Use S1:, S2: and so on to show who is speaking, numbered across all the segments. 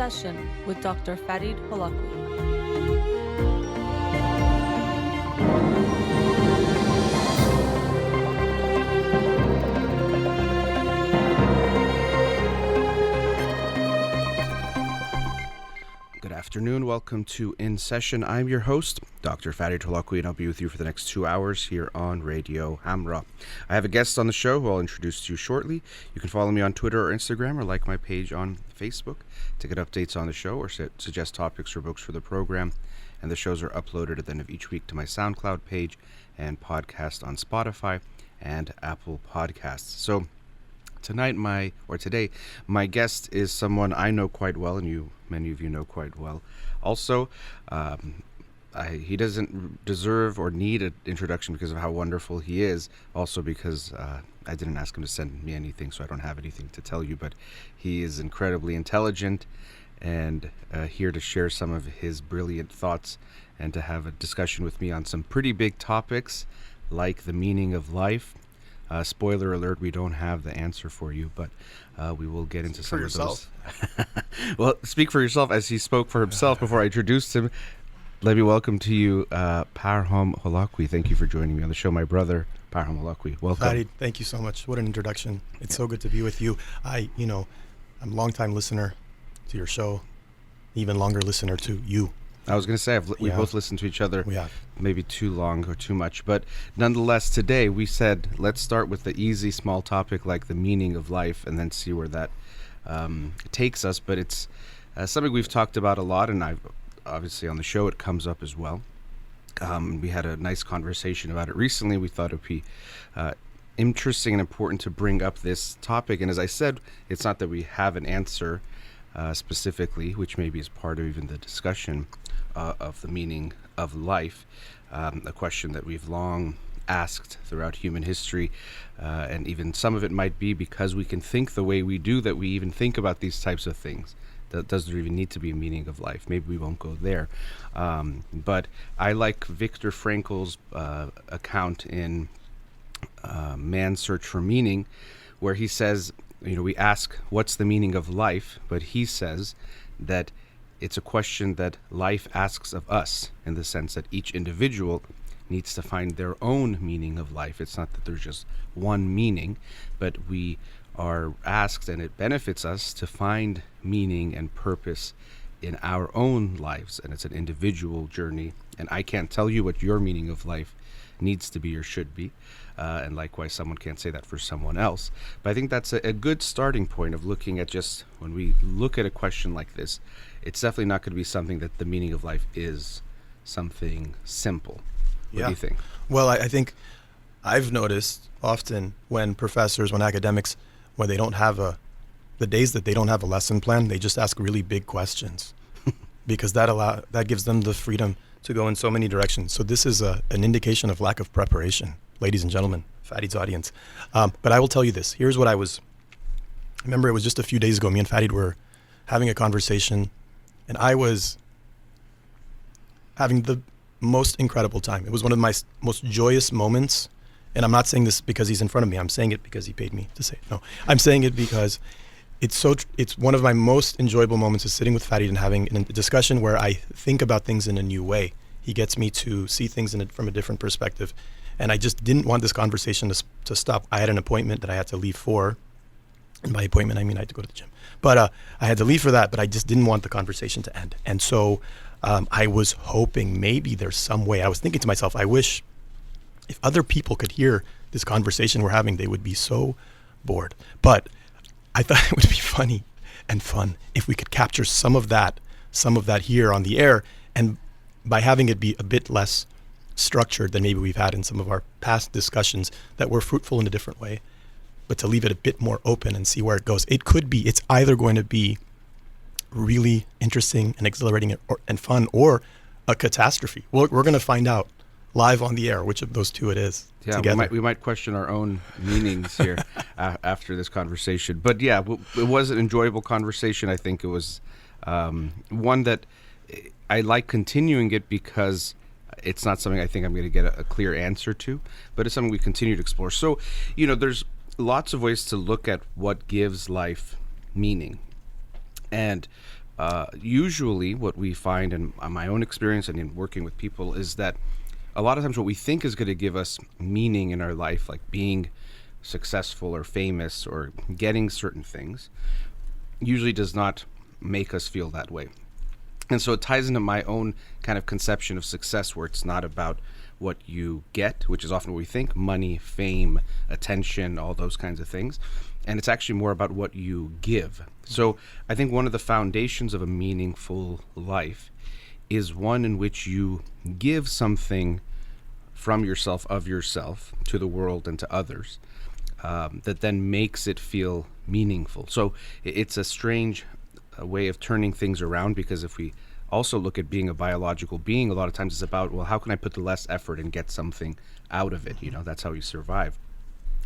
S1: Session with Dr. Farid Holakouee.
S2: Good afternoon. Welcome to In Session. I'm your host, Dr. Farid Holakouee, and I'll be with you for the next 2 hours here on Radio Hamra. I have a guest on the show who I'll introduce to you shortly. You can follow me on Twitter or Instagram or like my page on Facebook to get updates on the show or suggest topics or books for the program. And the shows are uploaded at the end of each week to my SoundCloud page and podcast on Spotify and Apple Podcasts. So today, my guest is someone I know quite well, and many of you know quite well. Also, he doesn't deserve or need an introduction because of how wonderful he is. Also because I didn't ask him to send me anything, so I don't have anything to tell you. But he is incredibly intelligent and here to share some of his brilliant thoughts and to have a discussion with me on some pretty big topics like the meaning of life. Spoiler alert, we don't have the answer for you, but we will get into some of those. Well, speak for yourself, as he spoke for himself before I introduced him. Let me welcome to you Parham Holakouee. Thank you for joining me on the show, my brother, Parham Holakouee. Welcome.
S3: Farid, thank you so much. What an introduction. It's so good to be with you. I'm a longtime listener to your show, even longer listener to you.
S2: I was going to say, we both listened to each other maybe too long or too much. But nonetheless, today we said, let's start with the easy, small topic like the meaning of life and then see where that takes us. But it's something we've talked about a lot, and I've obviously on the show it comes up as well. We had a nice conversation about it recently. We thought it would be interesting and important to bring up this topic. And as I said, it's not that we have an answer specifically, which maybe is part of even the discussion of the meaning of life, a question that we've long asked throughout human history, and even some of it might be because we can think the way we do that we even think about these types of things. That doesn't even need to be a meaning of life. Maybe we won't go there. But I like Viktor Frankl's account in Man's Search for Meaning, where he says, we ask, what's the meaning of life? But he says that it's a question that life asks of us, in the sense that each individual needs to find their own meaning of life. It's not that there's just one meaning, but we are asked, and it benefits us to find meaning and purpose in our own lives. And it's an individual journey. And I can't tell you what your meaning of life needs to be or should be. And likewise, someone can't say that for someone else. But I think that's a good starting point of looking at just when we look at a question like this, it's definitely not going to be something that the meaning of life is something simple. What do you think? Well,
S3: I think I've noticed often when academics, when they don't have the days that they don't have a lesson plan, they just ask really big questions because that gives them the freedom to go in so many directions. So this is an indication of lack of preparation, ladies and gentlemen, Farid's audience. But I will tell you this. Here's what I remember it was just a few days ago, me and Farid were having a conversation, and I was having the most incredible time. It was one of my most joyous moments. And I'm not saying this because he's in front of me. I'm saying it because he paid me to say it. No, I'm saying it because it's one of my most enjoyable moments is sitting with Farid and having a discussion where I think about things in a new way. He gets me to see things from a different perspective. And I just didn't want this conversation to stop. I had an appointment that I had to leave for. And by appointment, I mean I had to go to the gym. But I had to leave for that, but I just didn't want the conversation to end. And so I was hoping maybe there's some way. I was thinking to myself, I wish if other people could hear this conversation we're having, they would be so bored. But I thought it would be funny and fun if we could capture some of that here on the air, and by having it be a bit less structured than maybe we've had in some of our past discussions that were fruitful in a different way, but to leave it a bit more open and see where it goes. It's either going to be really interesting and exhilarating and fun, or a catastrophe. We're going to find out live on the air which of those two it is.
S2: Yeah, we might question our own meanings here after this conversation. But yeah, it was an enjoyable conversation. I think it was one that I like continuing it because it's not something I think I'm going to get a clear answer to, but it's something we continue to explore. So, there's lots of ways to look at what gives life meaning. And usually what we find in my own experience and in working with people is that a lot of times what we think is going to give us meaning in our life, like being successful or famous or getting certain things, usually does not make us feel that way. And so it ties into my own kind of conception of success, where it's not about what you get, which is often what we think: money, fame, attention, all those kinds of things. And it's actually more about what you give. So I think one of the foundations of a meaningful life is one in which you give something from yourself, of yourself, to the world and to others, that then makes it feel meaningful. So it's a strange way of turning things around, because if we also look at being a biological being, a lot of times it's about, well, how can I put the less effort and get something out of it? You know, that's how we survive.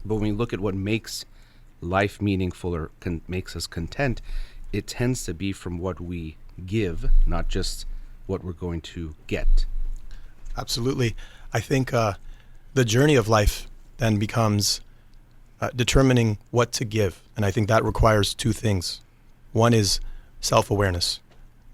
S2: But when we look at what makes life meaningful or makes us content, it tends to be from what we give, not just what we're going to get.
S3: Absolutely. I think the journey of life then becomes determining what to give. And I think that requires two things. One is self-awareness,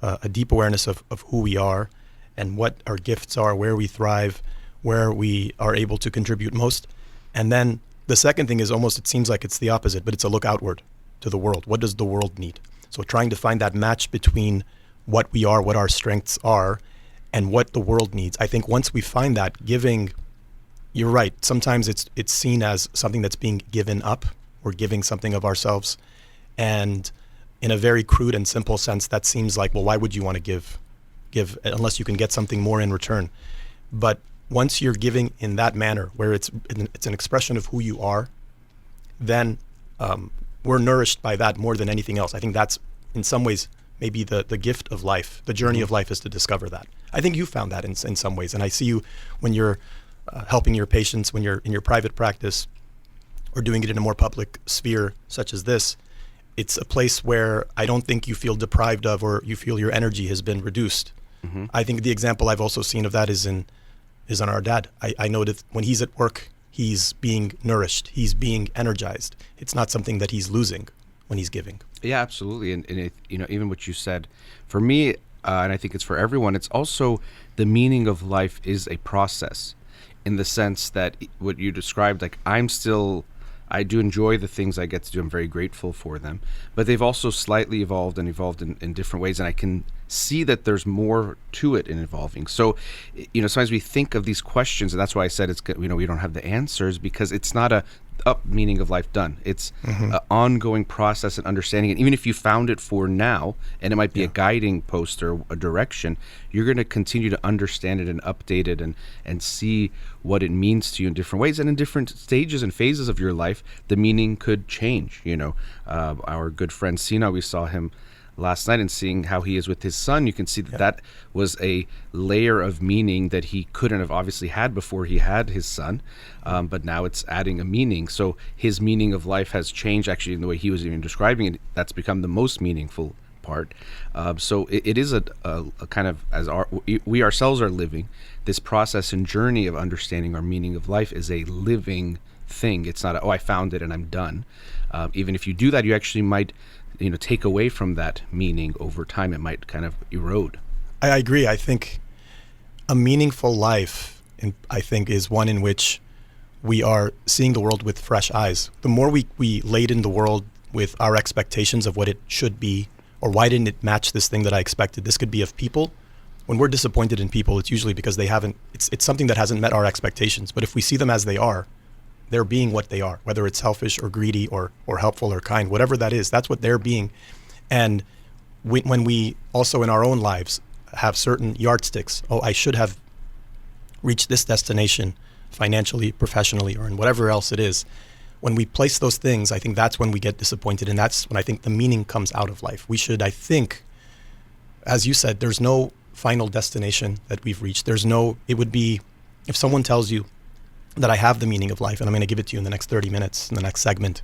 S3: a deep awareness of who we are and what our gifts are, where we thrive, where we are able to contribute most. And then the second thing is almost, it seems like it's the opposite, but it's a look outward to the world. What does the world need? So trying to find that match between what we are, what our strengths are, and what the world needs. I think once we find that, giving, you're right, sometimes it's seen as something that's being given up. We're giving something of ourselves. And in a very crude and simple sense, that seems like, well, why would you want to give unless you can get something more in return? But once you're giving in that manner, where it's an expression of who you are, then we're nourished by that more than anything else. I think that's, in some ways, maybe the gift of life. The journey of life is to discover that. I think you found that in some ways. And I see you when you're helping your patients, when you're in your private practice or doing it in a more public sphere such as this. It's a place where I don't think you feel deprived of, or you feel your energy has been reduced. Mm-hmm. I think the example I've also seen of that is on our dad. I know that when he's at work, he's being nourished, he's being energized. It's not something that he's losing when he's giving.
S2: Yeah, absolutely. And it, even what you said, for me, and I think it's for everyone, it's also the meaning of life is a process, in the sense that what you described, like I do enjoy the things I get to do. I'm very grateful for them, but they've also slightly evolved in different ways. And I can see that there's more to it in evolving. So, sometimes we think of these questions, and that's why I said we don't have the answers, because it's not a meaning of life done. It's an ongoing process and understanding. And even if you found it for now, and it might be a guiding post or a direction, you're going to continue to understand it and update it and see what it means to you in different ways. And in different stages and phases of your life, the meaning could change. Our good friend Sina, we saw him last night, and seeing how he is with his son, you can see that was a layer of meaning that he couldn't have obviously had before he had his son, but now it's adding a meaning. So his meaning of life has changed, actually, in the way he was even describing it. That's become the most meaningful part. So it is a kind of, as we ourselves are living this process and journey of understanding our meaning of life is a living thing. It's not I found it and I'm done. Even if you do that, you actually might take away from that meaning over time. It might kind of erode.
S3: I agree. I think a meaningful life, I think, is one in which we are seeing the world with fresh eyes. The more we laden the world with our expectations of what it should be, or why didn't it match this thing that I expected? This could be of people. When we're disappointed in people, it's usually because they haven't, it's something that hasn't met our expectations. But if we see them as they are, they're being what they are, whether it's selfish or greedy or helpful or kind, whatever that is, that's what they're being. And when we also in our own lives have certain yardsticks, I should have reached this destination financially, professionally, or in whatever else it is. When we place those things, I think that's when we get disappointed. And that's when I think the meaning comes out of life. We should, I think, as you said, there's no final destination that we've reached. It would be, if someone tells you that I have the meaning of life, and I'm going to give it to you in the next 30 minutes, in the next segment,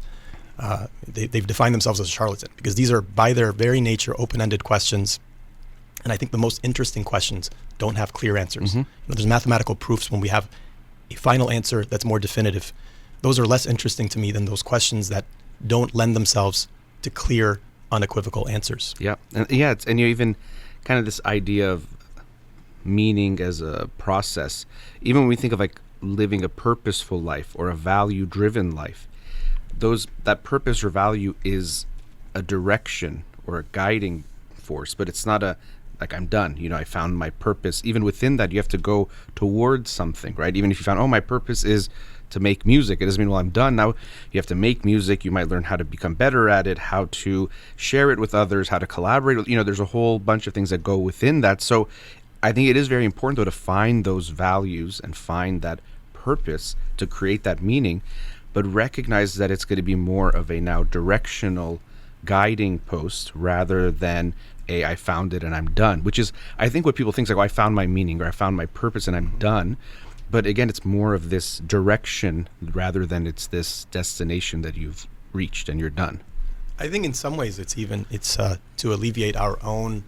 S3: they've defined themselves as a charlatan, because these are, by their very nature, open-ended questions. And I think the most interesting questions don't have clear answers. Mm-hmm. There's mathematical proofs when we have a final answer that's more definitive. Those are less interesting to me than those questions that don't lend themselves to clear unequivocal answers.
S2: Yeah. And you even kind of this idea of meaning as a process. Even when we think of like living a purposeful life or a value-driven life, that purpose or value is a direction or a guiding force, but it's not like I'm done. I found my purpose. Even within that, you have to go towards something, right? Even if you found, my purpose is to make music, it doesn't mean, well, I'm done. Now you have to make music. You might learn how to become better at it, how to share it with others, how to collaborate with, there's a whole bunch of things that go within that. So I think it is very important, though, to find those values and find that purpose to create that meaning, but recognize that it's going to be more of a now directional guiding post rather than I found it and I'm done, which is, I think, what people think is like, I found my meaning or I found my purpose and I'm done. But again, it's more of this direction rather than it's this destination that you've reached and you're done.
S3: I think in some ways it's to alleviate our own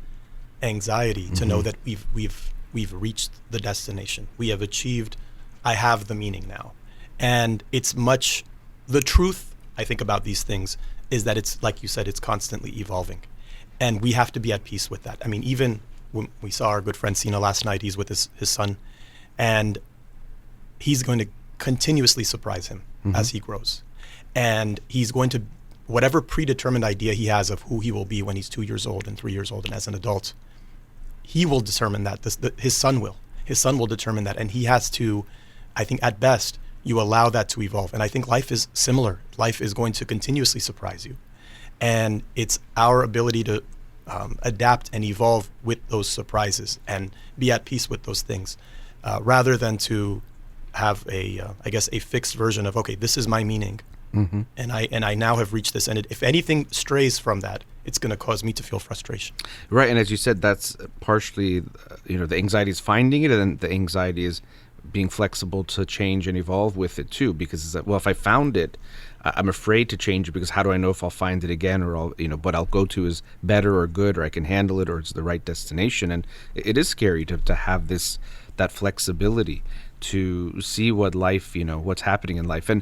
S3: anxiety to know that we've reached the destination. We have achieved. I have the meaning now, and it's much. The truth, I think, about these things is that it's, like you said, it's constantly evolving, and we have to be at peace with that. I mean, even when we saw our good friend Sina last night, he's with his son, and he's going to continuously surprise him as he grows. And he's going to, whatever predetermined idea he has of who he will be when he's 2 years old and 3 years old and as an adult, he will determine that. His son will. His son will determine that. And he has to, I think, at best, you allow that to evolve. And I think life is similar. Life is going to continuously surprise you. And it's our ability to adapt and evolve with those surprises and be at peace with those things, rather than to have a fixed version of, okay, this is my meaning, and I now have reached this, and if anything strays from that, it's going to cause me to feel frustration.
S2: Right, and as you said, that's partially, the anxiety is finding it, and then the anxiety is being flexible to change and evolve with it too. Because it's like, well, if I found it, I'm afraid to change it because how do I know if I'll find it again, or what I'll go to is better or good, or I can handle it, or it's the right destination, and it is scary to have that flexibility to see what life, what's happening in life. And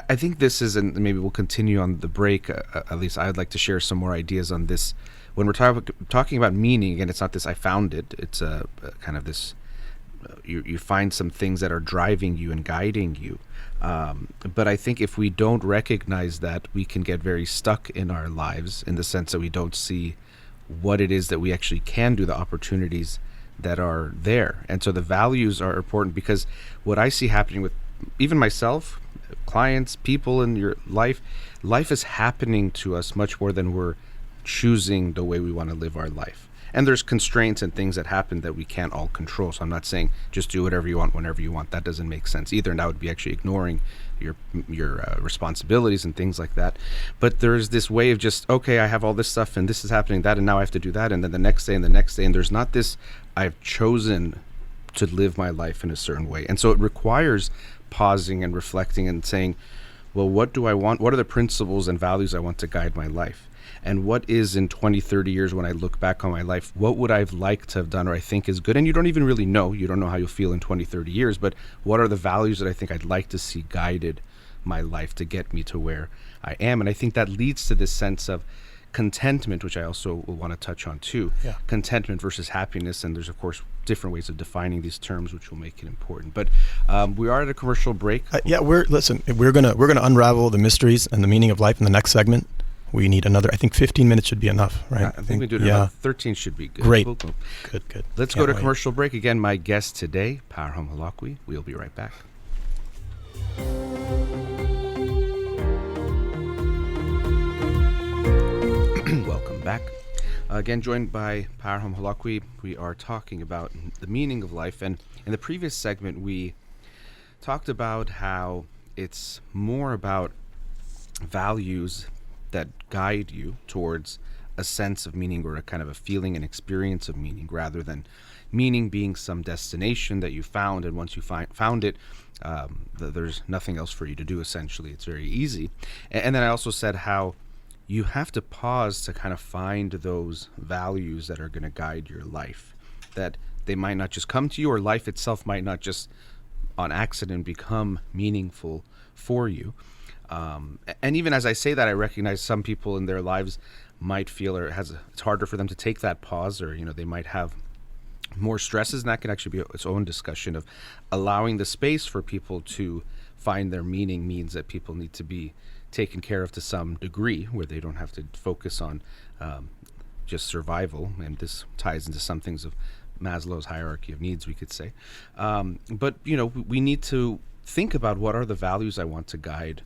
S2: I think this is, and maybe we'll continue on the break, at least I'd like to share some more ideas on this. When we're talking about meaning, again, it's not this I found it, it's a kind of this, you find some things that are driving you and guiding you. But I think if we don't recognize that, we can get very stuck in our lives in the sense that we don't see what it is that we actually can do, the opportunities that are there. And so the values are important, because what I see happening with even myself, clients, people in your life is happening to us much more than we're choosing the way we want to live our life. And there's constraints and things that happen that we can't all control. So I'm not saying just do whatever you want whenever you want. That doesn't make sense either, and that would be actually ignoring your responsibilities and things like that. But there's this way of just, okay, I have all this stuff and this is happening, that, and now I have to do that, and then the next day and the next day, and there's not this, I've chosen to live my life in a certain way. And so it requires pausing and reflecting and saying, well, what do I want? What are the principles and values I want to guide my life? And what is in 20, 30 years when I look back on my life, what would I have liked to have done or I think is good? And you don't even really know. You don't know how you'll feel in 20, 30 years, but what are the values that I think I'd like to see guided my life to get me to where I am? And I think that leads to this sense of contentment, which I also will want to touch on too. Yeah. Contentment versus happiness. And there's, of course, different ways of defining these terms, which will make it important. But we are at a commercial break.
S3: We're gonna unravel the mysteries and the meaning of life in the next segment. We need another, I think 15 minutes should be enough, right?
S2: I think we do it about 13 should be good.
S3: Great.
S2: Cool.
S3: Good.
S2: Let's go to commercial break. Again, my guest today, Parham Holakouee. We'll be right back. Welcome back. Again, joined by Parham Holakouee. We are talking about the meaning of life. And in the previous segment, we talked about how it's more about values that guide you towards a sense of meaning or a kind of a feeling and experience of meaning, rather than meaning being some destination that you found, and once you found it, there's nothing else for you to do. Essentially, it's very easy. And then I also said how you have to pause to kind of find those values that are going to guide your life, that they might not just come to you, or life itself might not just on accident become meaningful for you. And even as I say that, I recognize some people in their lives might feel it's harder for them to take that pause, or they might have more stresses, and that can actually be its own discussion of allowing the space for people to find their meaning means that people need to be taken care of to some degree where they don't have to focus on just survival. And this ties into some things of Maslow's hierarchy of needs, we could say. But we need to think about what are the values I want to guide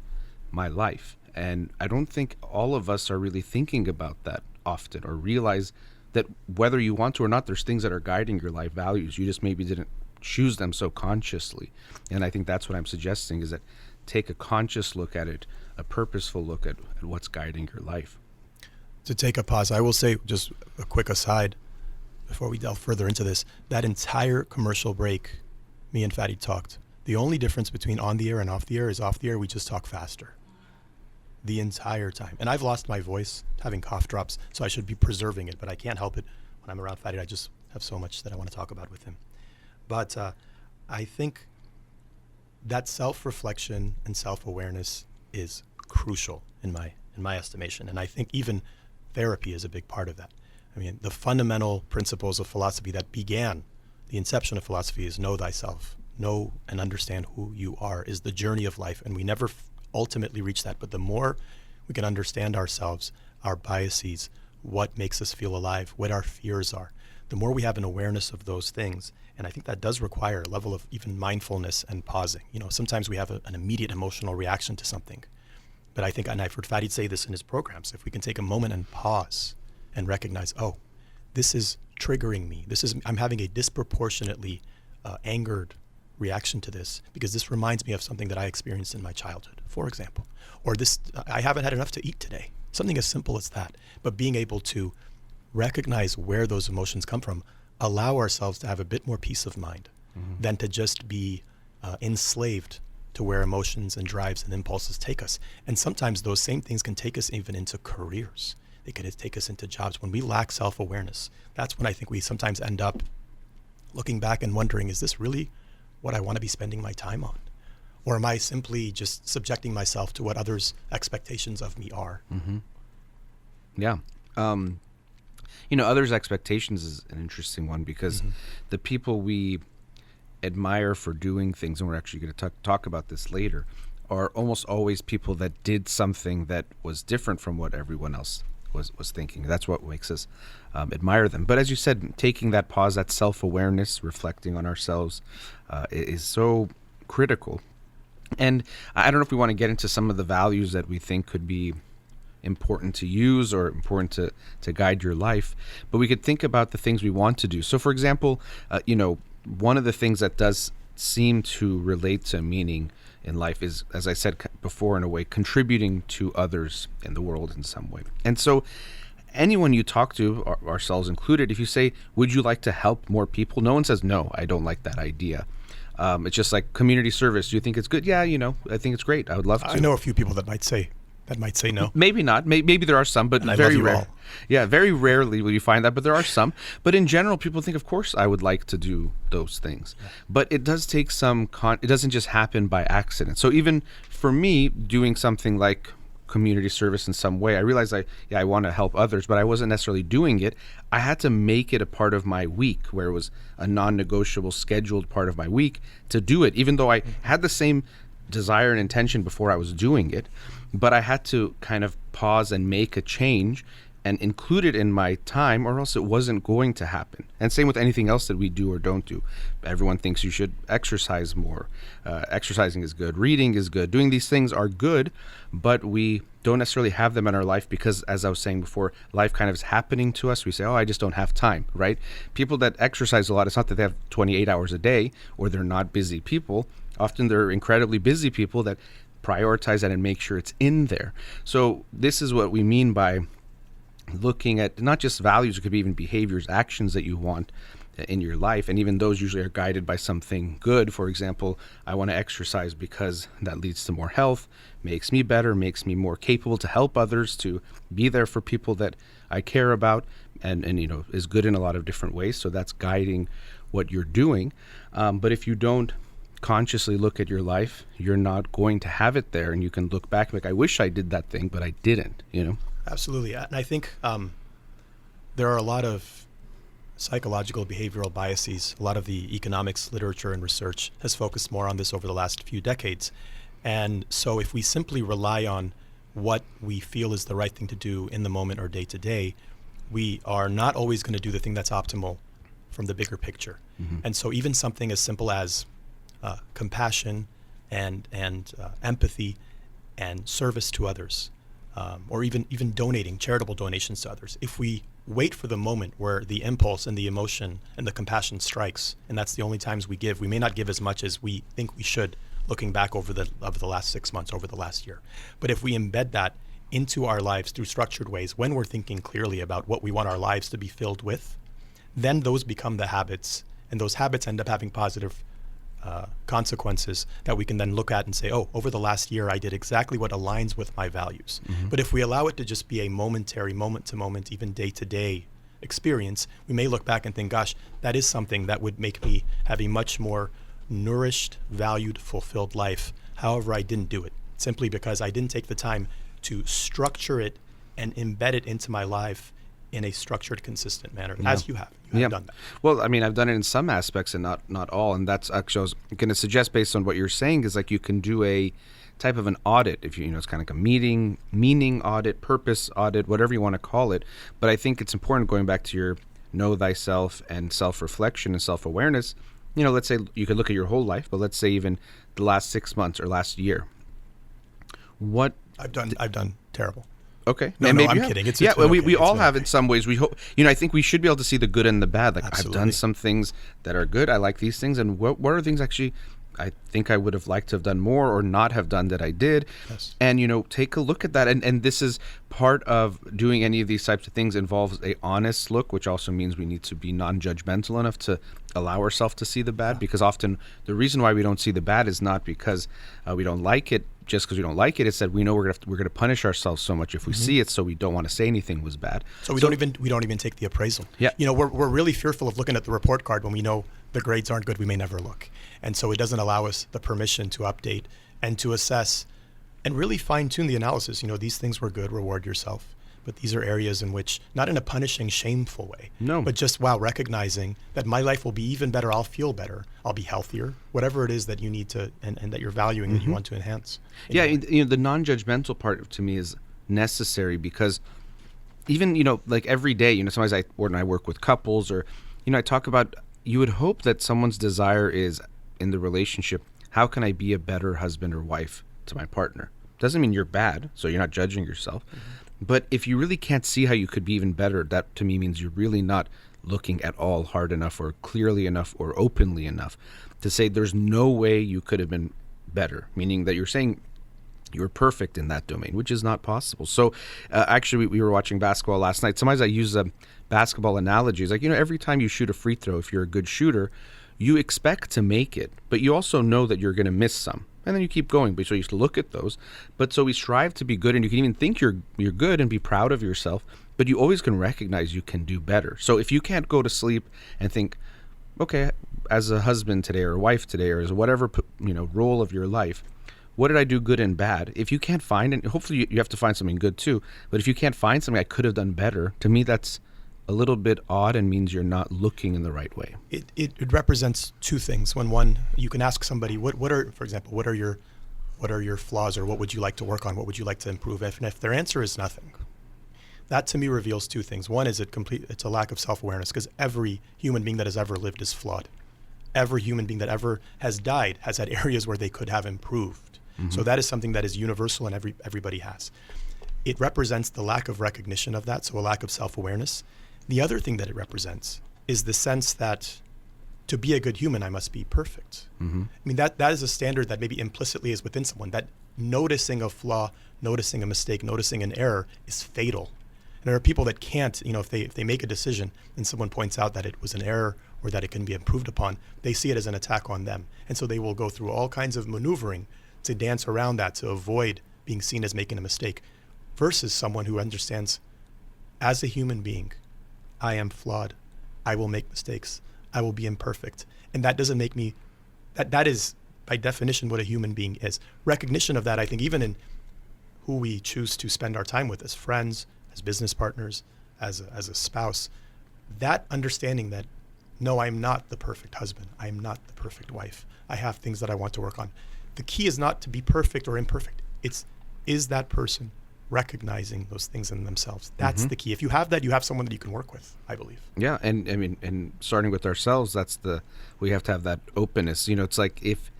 S2: my life. And I don't think all of us are really thinking about that often, or realize that whether you want to or not, there's things that are guiding your life values. You just maybe didn't choose them so consciously. And I think that's what I'm suggesting, is that take a conscious look at it, a purposeful look at what's guiding your life.
S3: To take a pause, I will say just a quick aside before we delve further into this. That entire commercial break, me and Farid talked. The only difference between on the air and off the air is off the air we just talk faster. The entire time. And I've lost my voice, having cough drops, so I should be preserving it, but I can't help it. When I'm around Farid, I just have so much that I want to talk about with him. But I think that self-reflection and self-awareness is crucial in my estimation. And I think even therapy is a big part of that. I mean, the fundamental principles of philosophy that began the inception of philosophy is know thyself. Know and understand who you are is the journey of life. And we never ultimately reach that. But the more we can understand ourselves, our biases, what makes us feel alive, what our fears are, the more we have an awareness of those things. And I think that does require a level of even mindfulness and pausing. Sometimes we have an immediate emotional reaction to something. But I think, and I've heard Farid say this in his programs, if we can take a moment and pause and recognize, oh, this is triggering me. I'm having a disproportionately angered reaction to this because this reminds me of something that I experienced in my childhood, for example. Or I haven't had enough to eat today. Something as simple as that. But being able to recognize where those emotions come from, allow ourselves to have a bit more peace of mind than to just be enslaved to where emotions and drives and impulses take us. And sometimes those same things can take us even into careers. They could take us into jobs. When we lack self-awareness, that's when I think we sometimes end up looking back and wondering, is this really what I want to be spending my time on? Or am I simply just subjecting myself to what others' expectations of me are?
S2: Mm-hmm. Yeah. Others' expectations is an interesting one because the people we admire for doing things, and we're actually going to talk about this later, are almost always people that did something that was different from what everyone else was thinking. That's what makes us admire them. But as you said, taking that pause, that self-awareness, reflecting on ourselves is so critical. And I don't know if we want to get into some of the values that we think could be important to use or important to guide your life, but we could think about the things we want to do. So for example, one of the things that does seem to relate to meaning in life is, as I said before, in a way, contributing to others in the world in some way. And so anyone you talk to, ourselves included, if you say, would you like to help more people? No one says, no, I don't like that idea. It's just like community service. Do you think it's good? Yeah, I think it's great. I would love to.
S3: I know a few people that might say no.
S2: Maybe not. Maybe there are some, but very rare. Yeah, very rarely will you find that, but there are some. But in general, people think, of course, I would like to do those things. Yeah. But it does take it doesn't just happen by accident. So even for me, doing something like community service in some way, I realized I want to help others, but I wasn't necessarily doing it. I had to make it a part of my week, where it was a non-negotiable, scheduled part of my week to do it, even though I had the same desire and intention before I was doing it. But I had to kind of pause and make a change and include it in my time, or else it wasn't going to happen. And same with anything else that we do or don't do. Everyone thinks you should exercise more. Exercising is good. Reading is good. Doing these things are good, but we don't necessarily have them in our life because, as I was saying before, life kind of is happening to us. We say, oh, I just don't have time, right? People that exercise a lot, it's not that they have 28 hours a day or they're not busy people. Often they're incredibly busy people that prioritize that and make sure it's in there. So this is what we mean by looking at not just values, it could be even behaviors, actions that you want in your life, and even those usually are guided by something good. For example, I want to exercise because that leads to more health, makes me better, makes me more capable to help others, to be there for people that I care about, and is good in a lot of different ways. So that's guiding what you're doing. But if you don't consciously look at your life, you're not going to have it there, and you can look back like, I wish I did that thing, but I didn't.
S3: Absolutely. And I think there are a lot of psychological behavioral biases. A lot of the economics literature and research has focused more on this over the last few decades. And so if we simply rely on what we feel is the right thing to do in the moment or day to day, we are not always going to do the thing that's optimal from the bigger picture. Mm-hmm. And so even something as simple as compassion and empathy and service to others, or even donating, charitable donations to others, if we wait for the moment where the impulse and the emotion and the compassion strikes, and that's the only times we give, we may not give as much as we think we should, looking back over the last 6 months, over the last year. But if we embed that into our lives through structured ways, when we're thinking clearly about what we want our lives to be filled with, then those become the habits, and those habits end up having positive consequences that we can then look at and say, oh, over the last year, I did exactly what aligns with my values. Mm-hmm. But if we allow it to just be a momentary, moment-to-moment, even day-to-day experience, we may look back and think, gosh, that is something that would make me have a much more nourished, valued, fulfilled life. However, I didn't do it, simply because I didn't take the time to structure it and embed it into my life in a structured, consistent manner, as you have. You have done that.
S2: Well, I mean, I've done it in some aspects and not all. And that's actually, I was going to suggest, based on what you're saying, is like you can do a type of an audit. If you know, it's kind of like a meaning audit, purpose audit, whatever you want to call it. But I think it's important, going back to your know thyself and self-reflection and self-awareness. You know, let's say you could look at your whole life, but let's say even the last 6 months or last year. What
S3: I've done terrible.
S2: Okay.
S3: No, I'm kidding.
S2: It's we all have in some ways. We hope, I think we should be able to see the good and the bad. Like,
S3: absolutely.
S2: I've done some things that are good. I like these things. And what are things actually I think I would have liked to have done more or not have done that I did.
S3: Yes.
S2: And, take a look at that. And this is part of doing any of these types of things involves a honest look, which also means we need to be non-judgmental enough to allow ourselves to see the bad, because often the reason why we don't see the bad is not because we don't like it, just because we don't like it. It's that we know we're going to punish ourselves so much if we see it, so we don't want to say anything was bad.
S3: So we don't even take the appraisal.
S2: Yeah.
S3: We're really fearful of looking at the report card when we know the grades aren't good. We may never look, and so it doesn't allow us the permission to update and to assess and really fine tune the analysis. These things were good. Reward yourself. But these are areas in which, not in a punishing, shameful way, but just, recognizing that my life will be even better. I'll feel better. I'll be healthier, whatever it is that you need to, and that you're valuing, that you want to enhance.
S2: Yeah, the non-judgmental part to me is necessary, because even, like every day, sometimes when I work with couples, or, I talk about, you would hope that someone's desire is in the relationship, how can I be a better husband or wife to my partner? Doesn't mean you're bad, so you're not judging yourself. But if you really can't see how you could be even better, that to me means you're really not looking at all hard enough or clearly enough or openly enough to say there's no way you could have been better, meaning that you're saying you're perfect in that domain, which is not possible. So actually, we were watching basketball last night. Sometimes I use a basketball analogy. It's like, every time you shoot a free throw, if you're a good shooter, you expect to make it, but you also know that you're going to miss some. And then you keep going. But so you used to look at those. But so we strive to be good, and you can even think you're good and be proud of yourself, but you always can recognize you can do better. So if you can't go to sleep and think, okay, as a husband today or a wife today, or as whatever, role of your life, what did I do good and bad? If you can't find it, hopefully you have to find something good too, but if you can't find something I could have done better, to me that's a little bit odd and means you're not looking in the right way.
S3: It represents two things. When one, you can ask somebody, what are your flaws, or what would you like to work on? What would you like to improve? And if their answer is nothing, that to me reveals two things. One is it's a lack of self-awareness, because every human being that has ever lived is flawed. Every human being that ever has died has had areas where they could have improved. Mm-hmm. So that is something that is universal and everybody has. It represents the lack of recognition of that, so a lack of self-awareness. The other thing that it represents is the sense that to be a good human, I must be perfect. Mm-hmm. I mean, that is a standard that maybe implicitly is within someone, that noticing a flaw, noticing a mistake, noticing an error is fatal. And there are people that can't, if they make a decision and someone points out that it was an error or that it can be improved upon, they see it as an attack on them. And so they will go through all kinds of maneuvering to dance around that, to avoid being seen as making a mistake, versus someone who understands, as a human being, I am flawed. I will make mistakes. I will be imperfect. And that doesn't make me, that is by definition what a human being is. Recognition of that, I think, even in who we choose to spend our time with as friends, as business partners, as a spouse, that understanding that, no, I'm not the perfect husband. I'm not the perfect wife. I have things that I want to work on. The key is not to be perfect or imperfect. Is that person recognizing those things in themselves? That's the key. If you have that, you have someone that you can work with, I believe.
S2: Yeah, and I mean, and starting with ourselves, we have to have that openness. It's like, if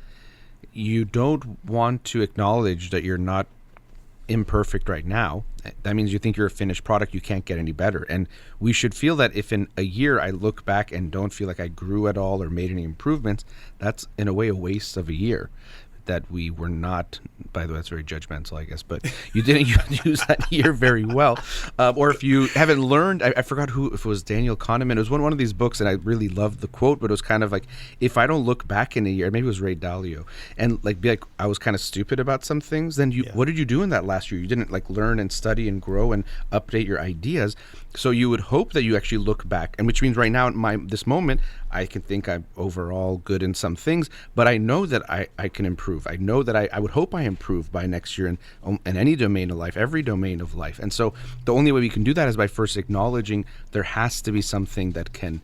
S2: you don't want to acknowledge that you're not imperfect right now, that means you think you're a finished product, you can't get any better. And we should feel that if in a year I look back and don't feel like I grew at all or made any improvements, that's in a way a waste of a year. That we were not, by the way, that's very judgmental, I guess, but you didn't use that year very well. Or if you haven't learned, I forgot if it was Daniel Kahneman. It was one of these books, and I really loved the quote, but it was kind of like, if I don't look back in a year, maybe it was Ray Dalio, and be like, I was kind of stupid about some things, then what did you do in that last year? You didn't learn and study and grow and update your ideas. So you would hope that you actually look back, and which means right now in this moment, I can think I'm overall good in some things, but I know that I can improve. I know that I would hope I improve by next year in any domain of life, every domain of life. And so the only way we can do that is by first acknowledging there has to be something that can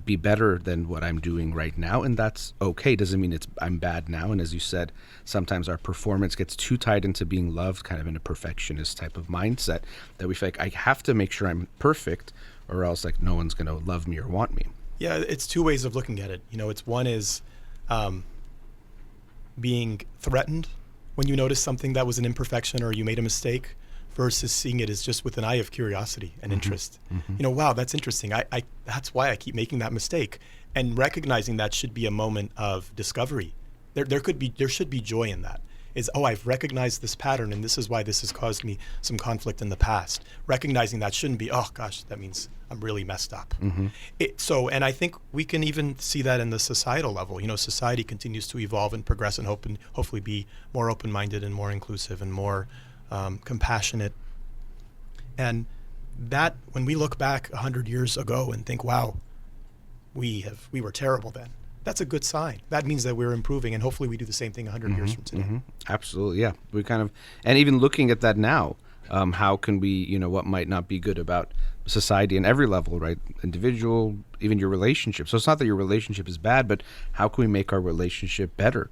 S2: be better than what I'm doing right now, and that's okay. Doesn't mean I'm bad now. And as you said, sometimes our performance gets too tied into being loved, kind of in a perfectionist type of mindset, that we feel like I have to make sure I'm perfect, or else no one's going to love me or want me.
S3: Yeah, it's two ways of looking at it. It's one is being threatened when you notice something that was an imperfection or you made a mistake, versus seeing it as just with an eye of curiosity and interest. Wow, that's interesting. I that's why I keep making that mistake. And recognizing that should be a moment of discovery. There should be joy in that. I've recognized this pattern, and this is why this has caused me some conflict in the past. Recognizing that shouldn't be, oh gosh, that means I'm really messed up. And I think we can even see that in the societal level. Society continues to evolve and progress, and hopefully be more open-minded and more inclusive and more compassionate. And that, when we look back 100 years ago and think, wow, we were terrible then, that's a good sign. That means that we're improving, and hopefully we do the same thing 100 years from today.
S2: Absolutely, yeah. We and even looking at that now, how can we, what might not be good about society in every level, right? Individual, even your relationship. So it's not that your relationship is bad, but how can we make our relationship better,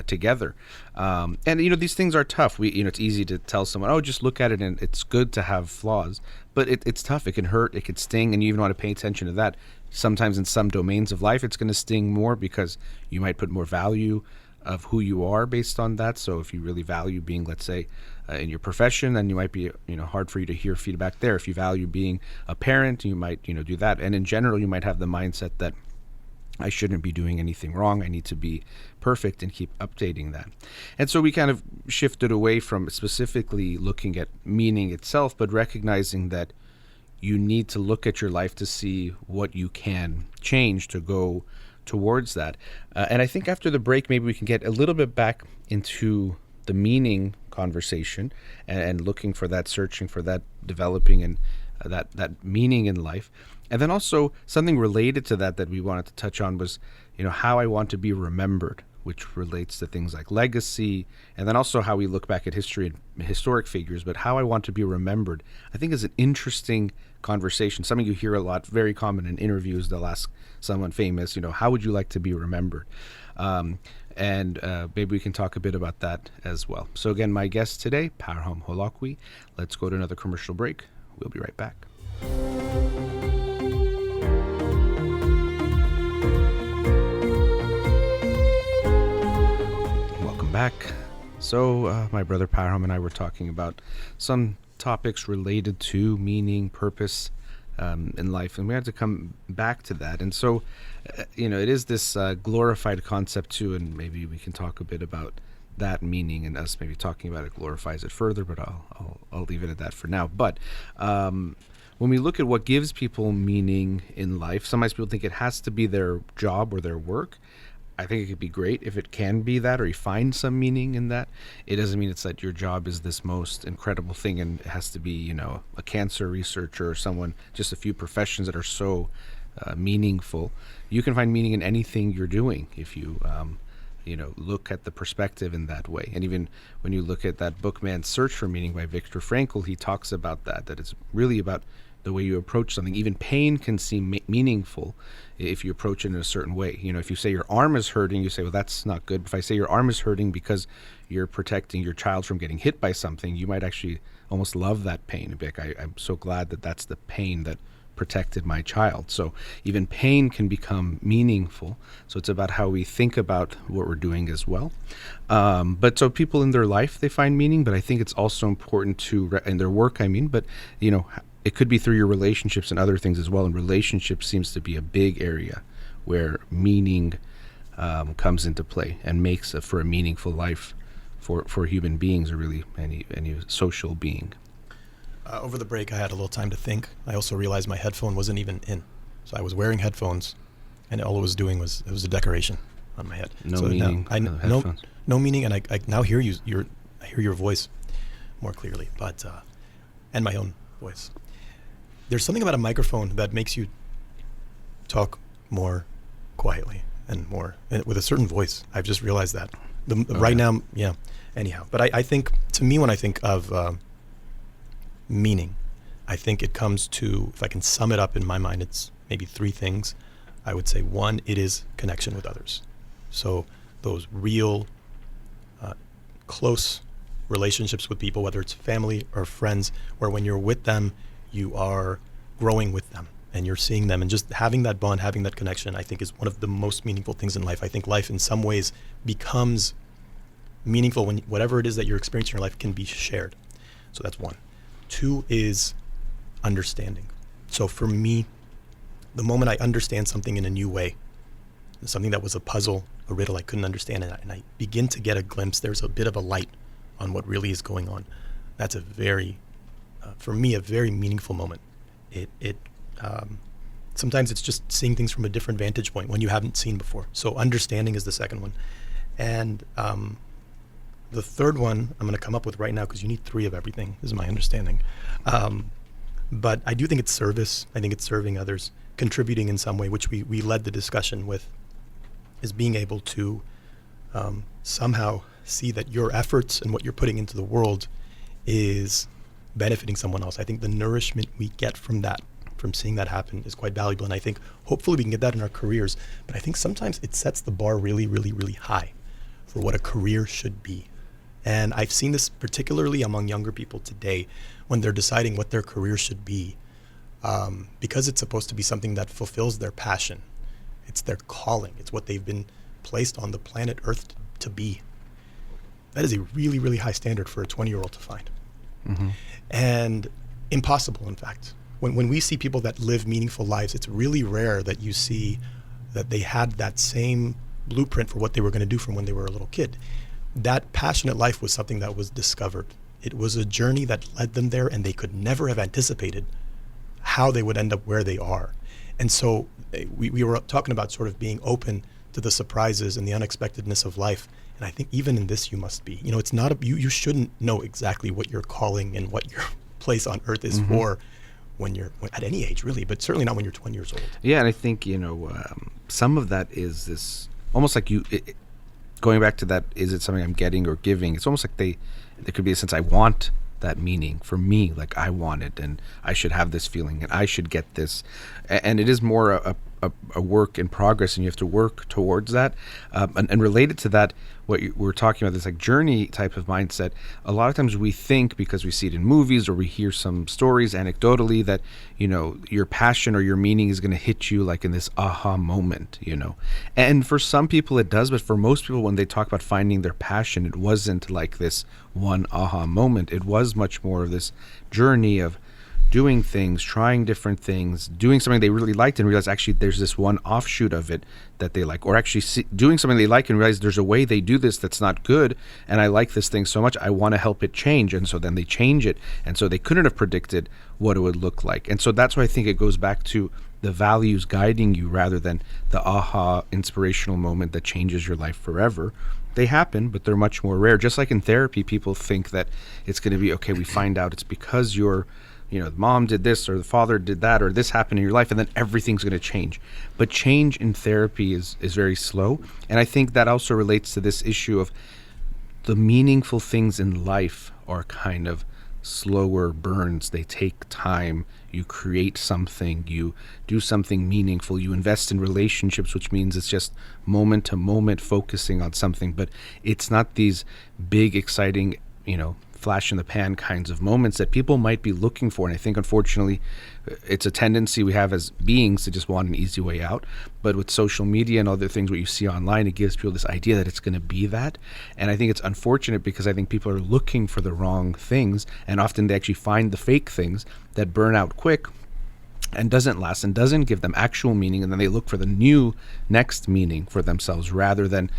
S2: together? And these things are tough. It's easy to tell someone, oh, just look at it and it's good to have flaws, but it's tough. It can hurt, it could sting, and you even want to pay attention to that. Sometimes in some domains of life, it's going to sting more because you might put more value of who you are based on that. So if you really value being, let's say, in your profession, then you might be, hard for you to hear feedback there. If you value being a parent, you might, do that. And in general, you might have the mindset that I shouldn't be doing anything wrong. I need to be perfect, and keep updating that. And so we kind of shifted away from specifically looking at meaning itself, but recognizing that you need to look at your life to see what you can change to go towards that. And I think after the break, maybe we can get a little bit back into the meaning conversation and looking for that, searching for that, developing and that meaning in life. And then also something related to that we wanted to touch on was, how I want to be remembered, which relates to things like legacy, and then also how we look back at history and historic figures. But how I want to be remembered, I think, is an interesting conversation, something you hear a lot, very common in interviews. They'll ask someone famous, how would you like to be remembered? And maybe we can talk a bit about that as well. So again, my guest today, Parham Holakouee. Let's go to another commercial break. We'll be right back. Welcome back. So my brother Parham and I were talking about some topics related to meaning, purpose in life, and we had to come back to that. And so, it is this glorified concept too, and maybe we can talk a bit about that meaning, and us maybe talking about it glorifies it further, but I'll leave it at that for now. But when we look at what gives people meaning in life, sometimes people think it has to be their job or their work. I think it could be great if it can be that, or you find some meaning in that. It doesn't mean it's that your job is this most incredible thing and it has to be, a cancer researcher or someone, just a few professions that are so meaningful. You can find meaning in anything you're doing if you look at the perspective in that way. And even when you look at that book, Man's Search for Meaning by Viktor Frankl, he talks about that it's really about the way you approach something. Even pain can seem meaningful if you approach it in a certain way. If you say your arm is hurting, you say, well, that's not good. But if I say your arm is hurting because you're protecting your child from getting hit by something, you might actually almost love that pain. And be like, I'm so glad that that's the pain that protected my child. So even pain can become meaningful. So it's about how we think about what we're doing as well. But so people in their life, they find meaning, but I think it's also important to, in their work, but it could be through your relationships and other things as well. And relationships seems to be a big area where meaning comes into play and makes for a meaningful life for human beings, or really any social being.
S3: Over the break, I had a little time to think. I also realized my headphone wasn't even in. So I was wearing headphones, and all it was doing was a decoration on my head.
S2: No meaning.
S3: No meaning, and I now hear I hear your voice more clearly, but and my own voice. There's something about a microphone that makes you talk more quietly and with a certain voice. I've just realized that. Right now, yeah. Anyhow, but I think, to me, when I think of meaning, I think it comes to, if I can sum it up in my mind, it's maybe three things. I would say, one, it is connection with others. So those real close relationships with people, whether it's family or friends, where when you're with them, you are growing with them and you're seeing them, and just having that bond, having that connection, I think is one of the most meaningful things in life. I think life in some ways becomes meaningful when whatever it is that you're experiencing in your life can be shared. So that's one. Two is understanding. So for me, the moment I understand something in a new way, something that was a puzzle, a riddle I couldn't understand, and I begin to get a glimpse, there's a bit of a light on what really is going on. That's a very, for me, a very meaningful moment. It sometimes it's just seeing things from a different vantage point when you haven't seen before. So understanding is the second one. And the third one I'm going to come up with right now, because you need three of everything, is my understanding. But I do think it's service. I think it's serving others, contributing in some way, which we led the discussion with, is being able to somehow see that your efforts and what you're putting into the world is benefiting someone else. I think the nourishment we get from that, from seeing that happen, is quite valuable. And I think hopefully we can get that in our careers. But I think sometimes it sets the bar really, really, really high for what a career should be. And I've seen this particularly among younger people today when they're deciding what their career should be, because it's supposed to be something that fulfills their passion. It's their calling. It's what they've been placed on the planet Earth to be. That is a really, really high standard for a 20-year-old to find. Mm-hmm. And impossible, in fact. When we see people that live meaningful lives, it's really rare that you see that they had that same blueprint for what they were going to do from when they were a little kid. That passionate life was something that was discovered. It was a journey that led them there, and they could never have anticipated how they would end up where they are. And so we were talking about sort of being open to the surprises and the unexpectedness of life. And I think even in this, you must be. It's not you shouldn't know exactly what your calling and what your place on earth is for when you're at any age, really, but certainly not when you're 20 years old.
S2: Yeah, and I think, some of that is this, almost like going back to that, is it something I'm getting or giving? It's almost like there could be a sense I want that meaning for me, like I want it, and I should have this feeling, and I should get this. And it is more a work in progress, and you have to work towards that. And related to that, what we're talking about, this like journey type of mindset, a lot of times we think, because we see it in movies or we hear some stories anecdotally, that your passion or your meaning is going to hit you like in this aha moment, and for some people it does, but for most people, when they talk about finding their passion, it wasn't like this one aha moment. It was much more of this journey of doing things, trying different things, doing something they really liked and realize actually there's this one offshoot of it that they like, or actually doing something they like and realize there's a way they do this that's not good, and I like this thing so much I want to help it change, and so then they change it, and so they couldn't have predicted what it would look like. And so that's why I think it goes back to the values guiding you rather than the aha inspirational moment that changes your life forever. They happen, but they're much more rare. Just like in therapy, people think that it's going to be, okay, we find out it's because you're the mom did this or the father did that or this happened in your life, and then everything's going to change. But change in therapy is very slow. And I think that also relates to this issue of the meaningful things in life are kind of slower burns. They take time. You create something, you do something meaningful, you invest in relationships, which means it's just moment to moment focusing on something. But it's not these big, exciting, flash in the pan kinds of moments that people might be looking for. And I think, unfortunately, it's a tendency we have as beings to just want an easy way out. But with social media and other things, what you see online, it gives people this idea that it's going to be that. And I think it's unfortunate because I think people are looking for the wrong things, and often they actually find the fake things that burn out quick and doesn't last and doesn't give them actual meaning. And then they look for the next meaning for themselves rather than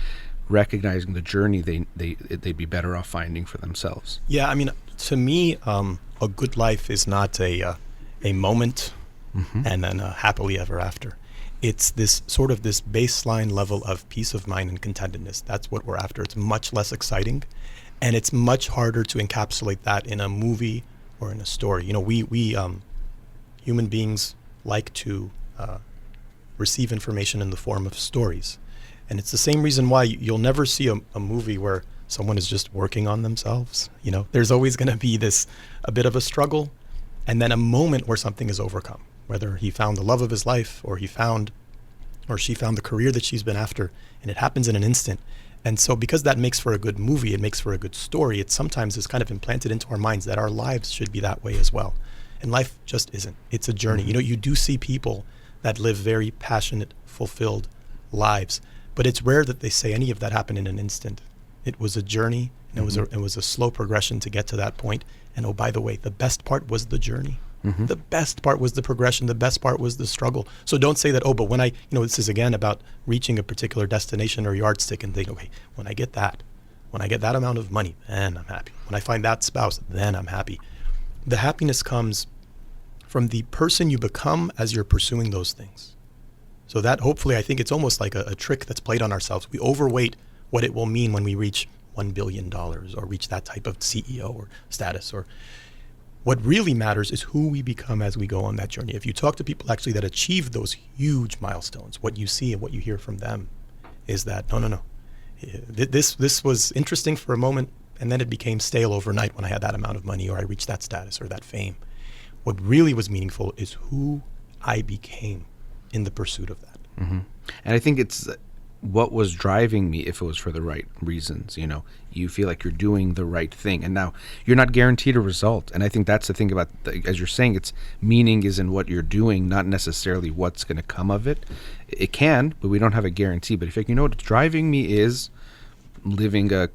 S2: recognizing the journey they'd be better off finding for themselves.
S3: Yeah, I mean, to me, a good life is not a moment and then a happily ever after. It's this sort of this baseline level of peace of mind and contentedness. That's what we're after. It's much less exciting, and it's much harder to encapsulate that in a movie or in a story. We human beings like to receive information in the form of stories. And it's the same reason why you'll never see a movie where someone is just working on themselves. There's always going to be a bit of a struggle, and then a moment where something is overcome, whether he found the love of his life or she found the career that she's been after, and it happens in an instant. And so because that makes for a good movie, it makes for a good story, it sometimes is kind of implanted into our minds that our lives should be that way as well. And life just isn't. It's a journey. You do see people that live very passionate, fulfilled lives, but it's rare that they say any of that happened in an instant. It was a journey, and it was a slow progression to get to that point. And oh, by the way, the best part was the journey. The best part was the progression. The best part was the struggle. So don't say that, but when this is again about reaching a particular destination or yardstick and think, okay, when I get that amount of money, then I'm happy. When I find that spouse, then I'm happy. The happiness comes from the person you become as you're pursuing those things. So that hopefully, I think it's almost like a trick that's played on ourselves. We overweight what it will mean when we reach $1 billion or reach that type of CEO or status. Or what really matters is who we become as we go on that journey. If you talk to people actually that achieve those huge milestones, what you see and what you hear from them is that, no. This was interesting for a moment, and then it became stale overnight when I had that amount of money or I reached that status or that fame. What really was meaningful is who I became in the pursuit of that.
S2: And I think it's what was driving me if it was for the right reasons. You feel like you're doing the right thing, and now you're not guaranteed a result. And I think that's the thing about, as you're saying, it's meaning is in what you're doing, not necessarily what's going to come of it. It can, but we don't have a guarantee. But if what's driving me is living a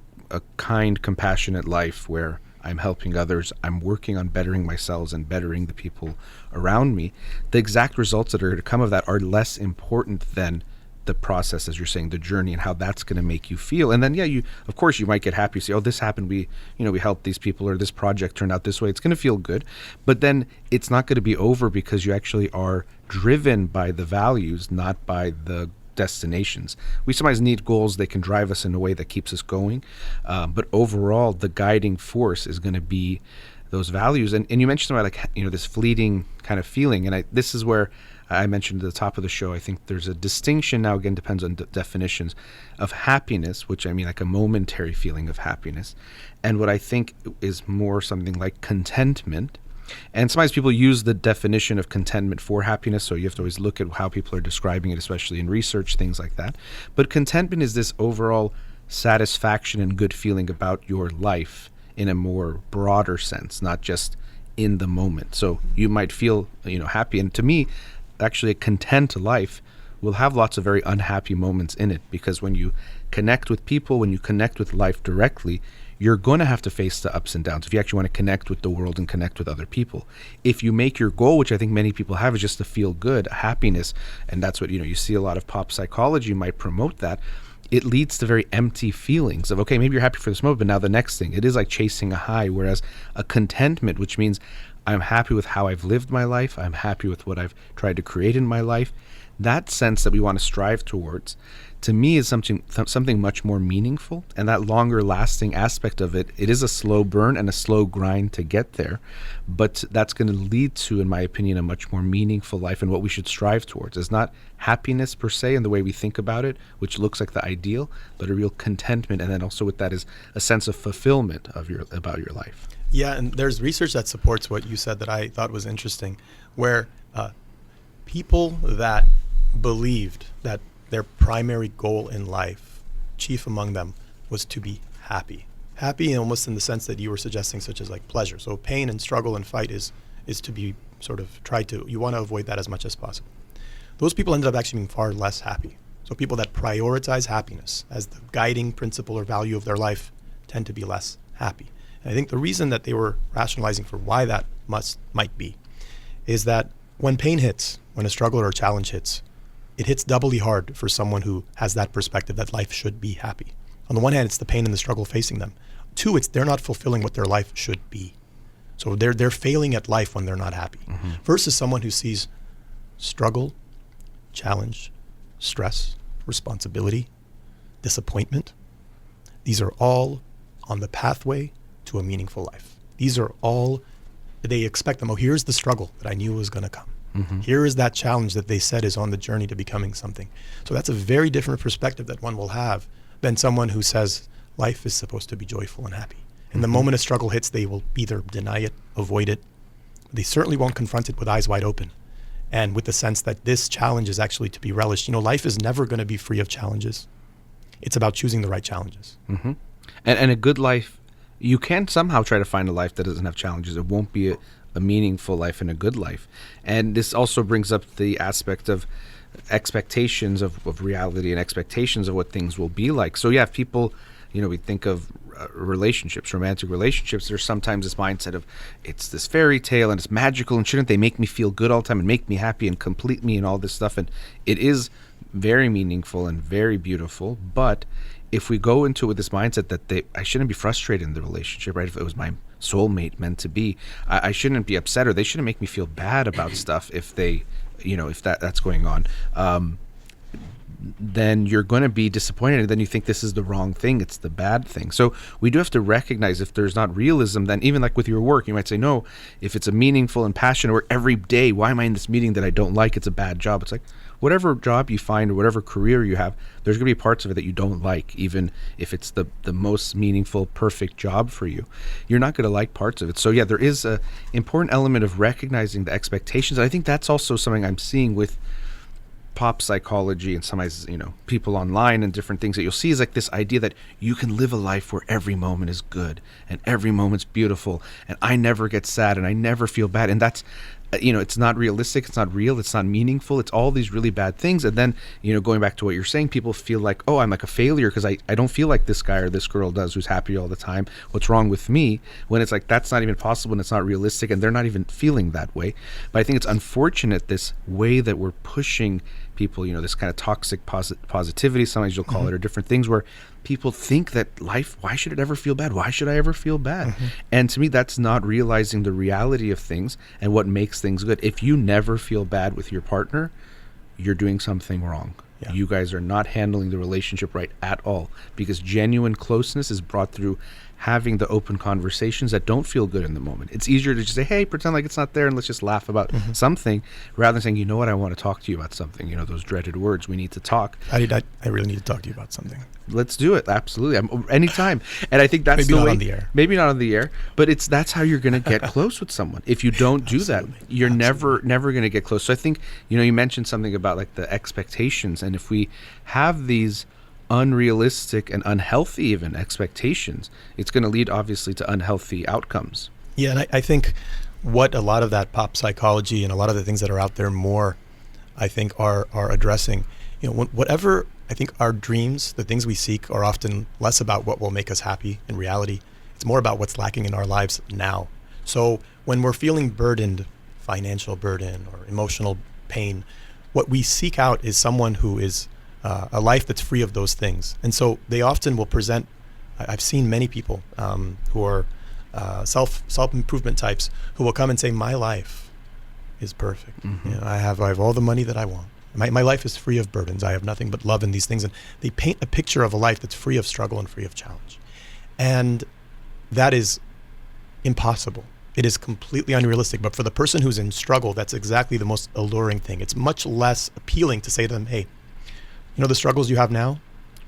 S2: kind, compassionate life where I'm helping others, I'm working on bettering myself and bettering the people around me, the exact results that are going to come of that are less important than the process, as you're saying, the journey and how that's going to make you feel. And then, you might get happy, say, oh, this happened, we helped these people, or this project turned out this way. It's going to feel good. But then it's not going to be over because you actually are driven by the values, not by the destinations. We sometimes need goals that can drive us in a way that keeps us going. But overall, the guiding force is going to be those values. And you mentioned about this fleeting kind of feeling. And this is where I mentioned at the top of the show, I think there's a distinction now, again, depends on definitions of happiness, which I mean like a momentary feeling of happiness, and what I think is more something like contentment. And sometimes people use the definition of contentment for happiness, so you have to always look at how people are describing it, especially in research, things like that. But contentment is this overall satisfaction and good feeling about your life in a more broader sense, not just in the moment. So you might feel, happy, and to me, actually a content life will have lots of very unhappy moments in it, because when you connect with people, when you connect with life directly, you're going to have to face the ups and downs if you actually want to connect with the world and connect with other people. If you make your goal, which I think many people have, is just to feel good, happiness, and that's what you see a lot of pop psychology might promote that, it leads to very empty feelings of, okay, maybe you're happy for this moment, but now the next thing, it is like chasing a high. Whereas a contentment, which means I'm happy with how I've lived my life, I'm happy with what I've tried to create in my life, that sense that we want to strive towards to me is something much more meaningful. And that longer lasting aspect of it is a slow burn and a slow grind to get there. But that's going to lead to, in my opinion, a much more meaningful life. And what we should strive towards is not happiness per se in the way we think about it, which looks like the ideal, but a real contentment. And then also with that is a sense of fulfillment about your life.
S3: Yeah, and there's research that supports what you said that I thought was interesting, where people that believed that their primary goal in life, chief among them, was to be happy. Happy almost in the sense that you were suggesting, such as like pleasure. So pain and struggle and fight is to be sort of you want to avoid that as much as possible. Those people ended up actually being far less happy. So people that prioritize happiness as the guiding principle or value of their life tend to be less happy. And I think the reason that they were rationalizing for why that might be is that when pain hits, when a struggle or a challenge hits, it hits doubly hard for someone who has that perspective that life should be happy. On the one hand, it's the pain and the struggle facing them. Two, it's they're not fulfilling what their life should be. So they're failing at life when they're not happy. Mm-hmm. Versus someone who sees struggle, challenge, stress, responsibility, disappointment. These are all on the pathway to a meaningful life. These are all, they expect them, here's the struggle that I knew was going to come. Mm-hmm. Here is that challenge that they said is on the journey to becoming something. So that's a very different perspective that one will have than someone who says life is supposed to be joyful and happy. And the moment a struggle hits, they will either deny it, avoid it. They certainly won't confront it with eyes wide open. And with the sense that this challenge is actually to be relished. Life is never going to be free of challenges. It's about choosing the right challenges.
S2: Mm-hmm. And a good life, you can somehow try to find a life that doesn't have challenges. It won't be a meaningful life and a good life. And this also brings up the aspect of expectations of reality and expectations of what things will be like. So yeah, if people, we think of relationships, romantic relationships, there's sometimes this mindset of it's this fairy tale and it's magical and shouldn't they make me feel good all the time and make me happy and complete me and all this stuff. And it is very meaningful and very beautiful. But if we go into it with this mindset that I shouldn't be frustrated in the relationship, right? If it was my soulmate meant to be, I shouldn't be upset, or they shouldn't make me feel bad about stuff if they, if that's going on. Then you're going to be disappointed, and then you think this is the wrong thing, it's the bad thing. So we do have to recognize if there's not realism, then even like with your work, you might say, no, if it's a meaningful and passionate work every day, why am I in this meeting that I don't like? It's a bad job. It's like, whatever job you find or whatever career you have, there's going to be parts of it that you don't like, even if it's the most meaningful, perfect job for you. You're not going to like parts of it. So yeah, there is a important element of recognizing the expectations. I think that's also something I'm seeing with pop psychology and sometimes, people online and different things that you'll see is like this idea that you can live a life where every moment is good and every moment's beautiful and I never get sad and I never feel bad. And that's, it's not realistic, it's not real, it's not meaningful, it's all these really bad things. And then, going back to what you're saying, people feel like, oh, I'm like a failure because I don't feel like this guy or this girl does who's happy all the time. What's wrong with me? When it's like, that's not even possible and it's not realistic and they're not even feeling that way. But I think it's unfortunate this way that we're pushing people, this kind of toxic positivity, sometimes you'll call it, or different things where people think that life, why should it ever feel bad? Why should I ever feel bad? Mm-hmm. And to me, that's not realizing the reality of things and what makes things good. If you never feel bad with your partner, you're doing something wrong. Yeah. You guys are not handling the relationship right at all, because genuine closeness is brought through having the open conversations that don't feel good in the moment. It's easier to just say, hey, pretend like it's not there and let's just laugh about something, rather than saying, you know what, I want to talk to you about something. Those dreaded words, we need to talk.
S3: I really need to talk to you about something.
S2: Let's do it. Absolutely. Anytime. And I think that's
S3: maybe
S2: the
S3: not
S2: way.
S3: On the air.
S2: Maybe not on the air, but that's how you're going to get close with someone. If you don't do that, you're never going to get close. So I think, you mentioned something about like the expectations. And if we have these unrealistic and unhealthy even expectations, it's going to lead obviously to unhealthy outcomes.
S3: Yeah, and I think what a lot of that pop psychology and a lot of the things that are out there more, I think are addressing, whatever, I think our dreams, the things we seek, are often less about what will make us happy in reality. It's more about what's lacking in our lives now. So when we're feeling burdened, financial burden or emotional pain, what we seek out is someone who is a life that's free of those things. And so they often will present, I've seen many people who are self-improvement types who will come and say, my life is perfect. Mm-hmm. I have all the money that I want. My life is free of burdens. I have nothing but love in these things. And they paint a picture of a life that's free of struggle and free of challenge. And that is impossible. It is completely unrealistic. But for the person who's in struggle, that's exactly the most alluring thing. It's much less appealing to say to them, hey, you know the struggles you have now?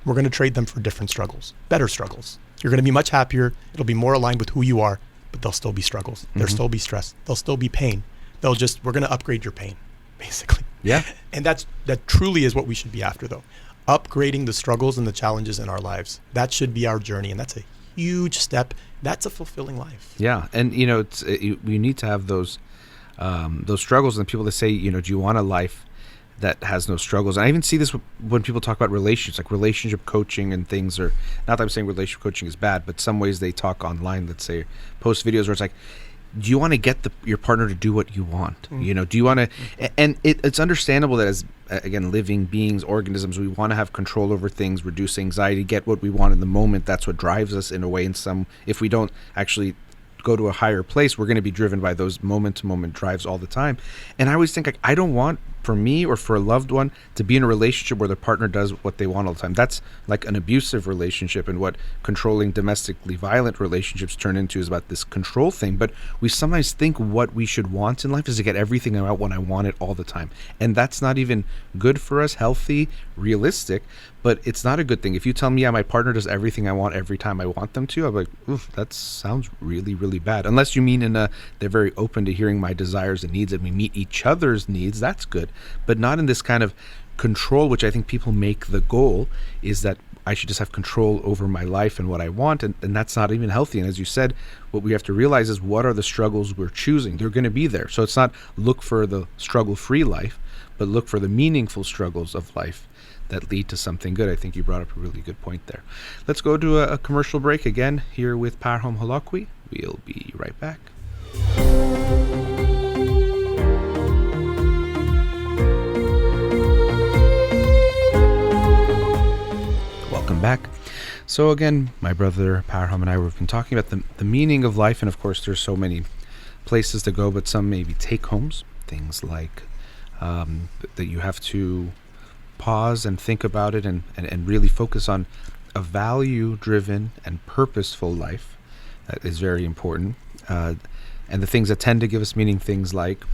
S3: We're going to trade them for different struggles, better struggles. You're going to be much happier. It'll be more aligned with who you are, but there'll still be struggles. There'll still be stress. There'll still be pain. We're going to upgrade your pain, basically.
S2: Yeah.
S3: And that truly is what we should be after, though. Upgrading the struggles and the challenges in our lives. That should be our journey. And that's a huge step. That's a fulfilling life.
S2: Yeah. And, you know, you need to have those struggles, and people that say, you know, do you want a life that has no struggles? And I even see this when people talk about relationships, like relationship coaching and things, or not that I'm saying relationship coaching is bad, but some ways they talk online, let's say, post videos where it's like, do you want to get your partner to do what you want? You know, do you want to, and it's understandable that as, again, living beings, organisms, we want to have control over things, reduce anxiety, get what we want in the moment. That's what drives us in a way. If we don't actually go to a higher place, we're going to be driven by those moment-to-moment drives all the time. And I always think, like, I don't want for me or for a loved one to be in a relationship where the partner does what they want all the time. That's like an abusive relationship, and what controlling, domestically violent relationships turn into is about this control thing. But we sometimes think what we should want in life is to get everything I want when I want it all the time. And that's not even good for us, healthy, realistic, but it's not a good thing. If you tell me, yeah, my partner does everything I want every time I want them to, I'm like, oof, that sounds really, really bad. Unless you mean they're very open to hearing my desires and needs, and we meet each other's needs, that's good. But not in this kind of control, which I think people make the goal, is that I should just have control over my life and what I want, and that's not even healthy. And as you said, what we have to realize is, what are the struggles we're choosing? They're going to be there. So it's not look for the struggle-free life, but look for the meaningful struggles of life that lead to something good. I think you brought up a really good point there. Let's go to a commercial break again here with Parham Holakouee. We'll be right back. Welcome back. So again, my brother Parham and I have been talking about the meaning of life, and of course there's so many places to go, but some maybe take homes, things like that you have to pause and think about it and really focus on a value-driven and purposeful life. That is very important. And the things that tend to give us meaning, things like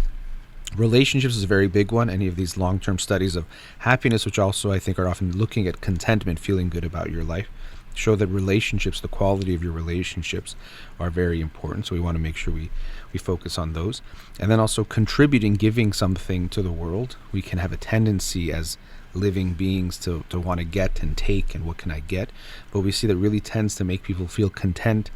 S2: relationships is a very big one. Any of these long-term studies of happiness, which also I think are often looking at contentment, feeling good about your life, show that relationships, the quality of your relationships, are very important. So we want to make sure we focus on those. And then also contributing, giving something to the world. We can have a tendency as living beings to want to get and take, and what can I get? But we see that really tends to make people feel content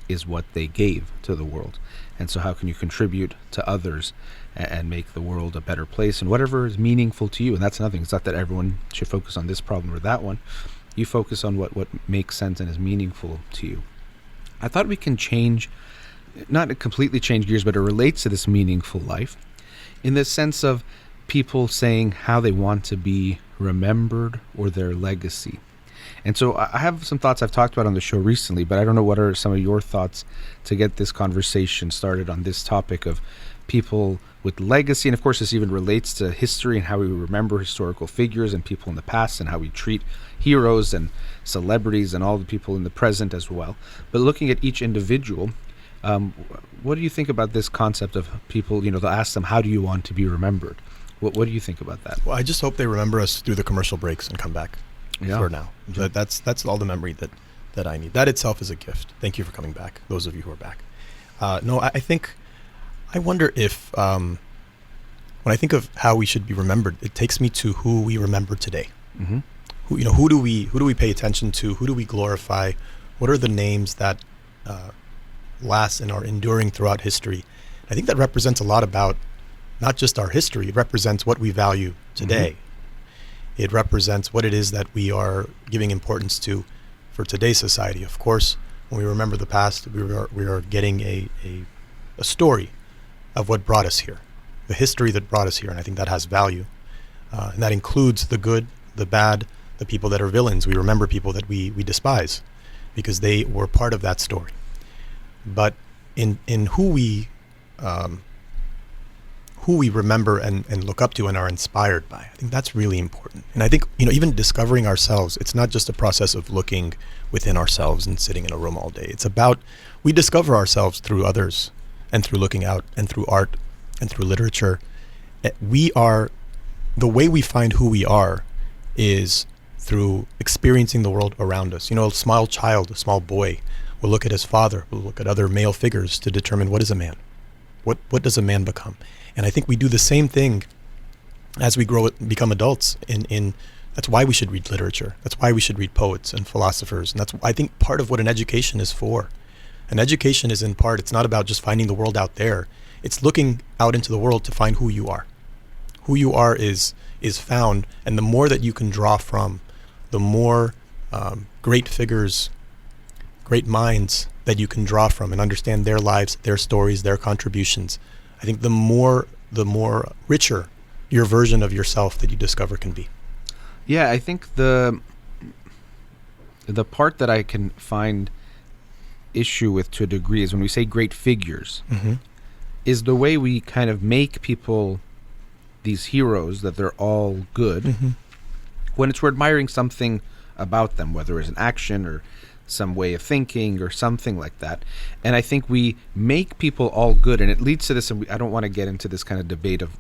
S2: is what they gave to the world. And so how can you contribute to others and make the world a better place, and whatever is meaningful to you? And that's nothing. It's not that everyone should focus on this problem or that one. You focus on what makes sense and is meaningful to you. I thought we can change, not completely change gears, but it relates to this meaningful life in the sense of people saying how they want to be remembered or their legacy. And so I have some thoughts I've talked about on the show recently, but I don't know what are some of your thoughts to get this conversation started on this topic of people with legacy. And of course, this even relates to history and how we remember historical figures and people in the past, and how we treat heroes and celebrities and all the people in the present as well. But looking at each individual, what do you think about this concept of people, they'll ask them, how do you want to be remembered? What do you think about that?
S3: Well, I just hope they remember us through the commercial breaks and come back.
S2: Yeah.
S3: For now. But that's all the memory that I need. That itself is a gift. Thank you for coming back, those of you who are back. I wonder if when I think of how we should be remembered, it takes me to who we remember today.
S2: Mm-hmm.
S3: Who do we pay attention to? Who do we glorify? What are the names that last and are enduring throughout history? I think that represents a lot about not just our history. It represents what we value today. Mm-hmm. It represents what it is that we are giving importance to for today's society. Of course, when we remember the past, we are getting a story of what brought us here, the history that brought us here, and I think that has value. And that includes the good, the bad, the people that are villains. We remember people that we despise because they were part of that story. But in who who we remember and look up to and are inspired by. I think that's really important. And I think, even discovering ourselves, it's not just a process of looking within ourselves and sitting in a room all day. It's about, we discover ourselves through others and through looking out and through art and through literature. The way we find who we are is through experiencing the world around us. A small child, a small boy will look at his father, will look at other male figures to determine what is a man. What does a man become? And I think we do the same thing as we become adults. That's why we should read literature. That's why we should read poets and philosophers. And that's, I think, part of what an education is for. An education is in part, it's not about just finding the world out there. It's looking out into the world to find who you are. Who you are is found, and the more that you can draw from, the more great figures, great minds that you can draw from and understand their lives, their stories, their contributions. I think the more richer your version of yourself that you discover can be.
S2: Yeah, I think the part that I can find issue with to a degree is when we say great figures, is the way we kind of make people these heroes, that they're all good, when we're admiring something about them, whether it's an action or some way of thinking or something like that. And I think we make people all good, and it leads to this, and I don't want to get into this kind of debate of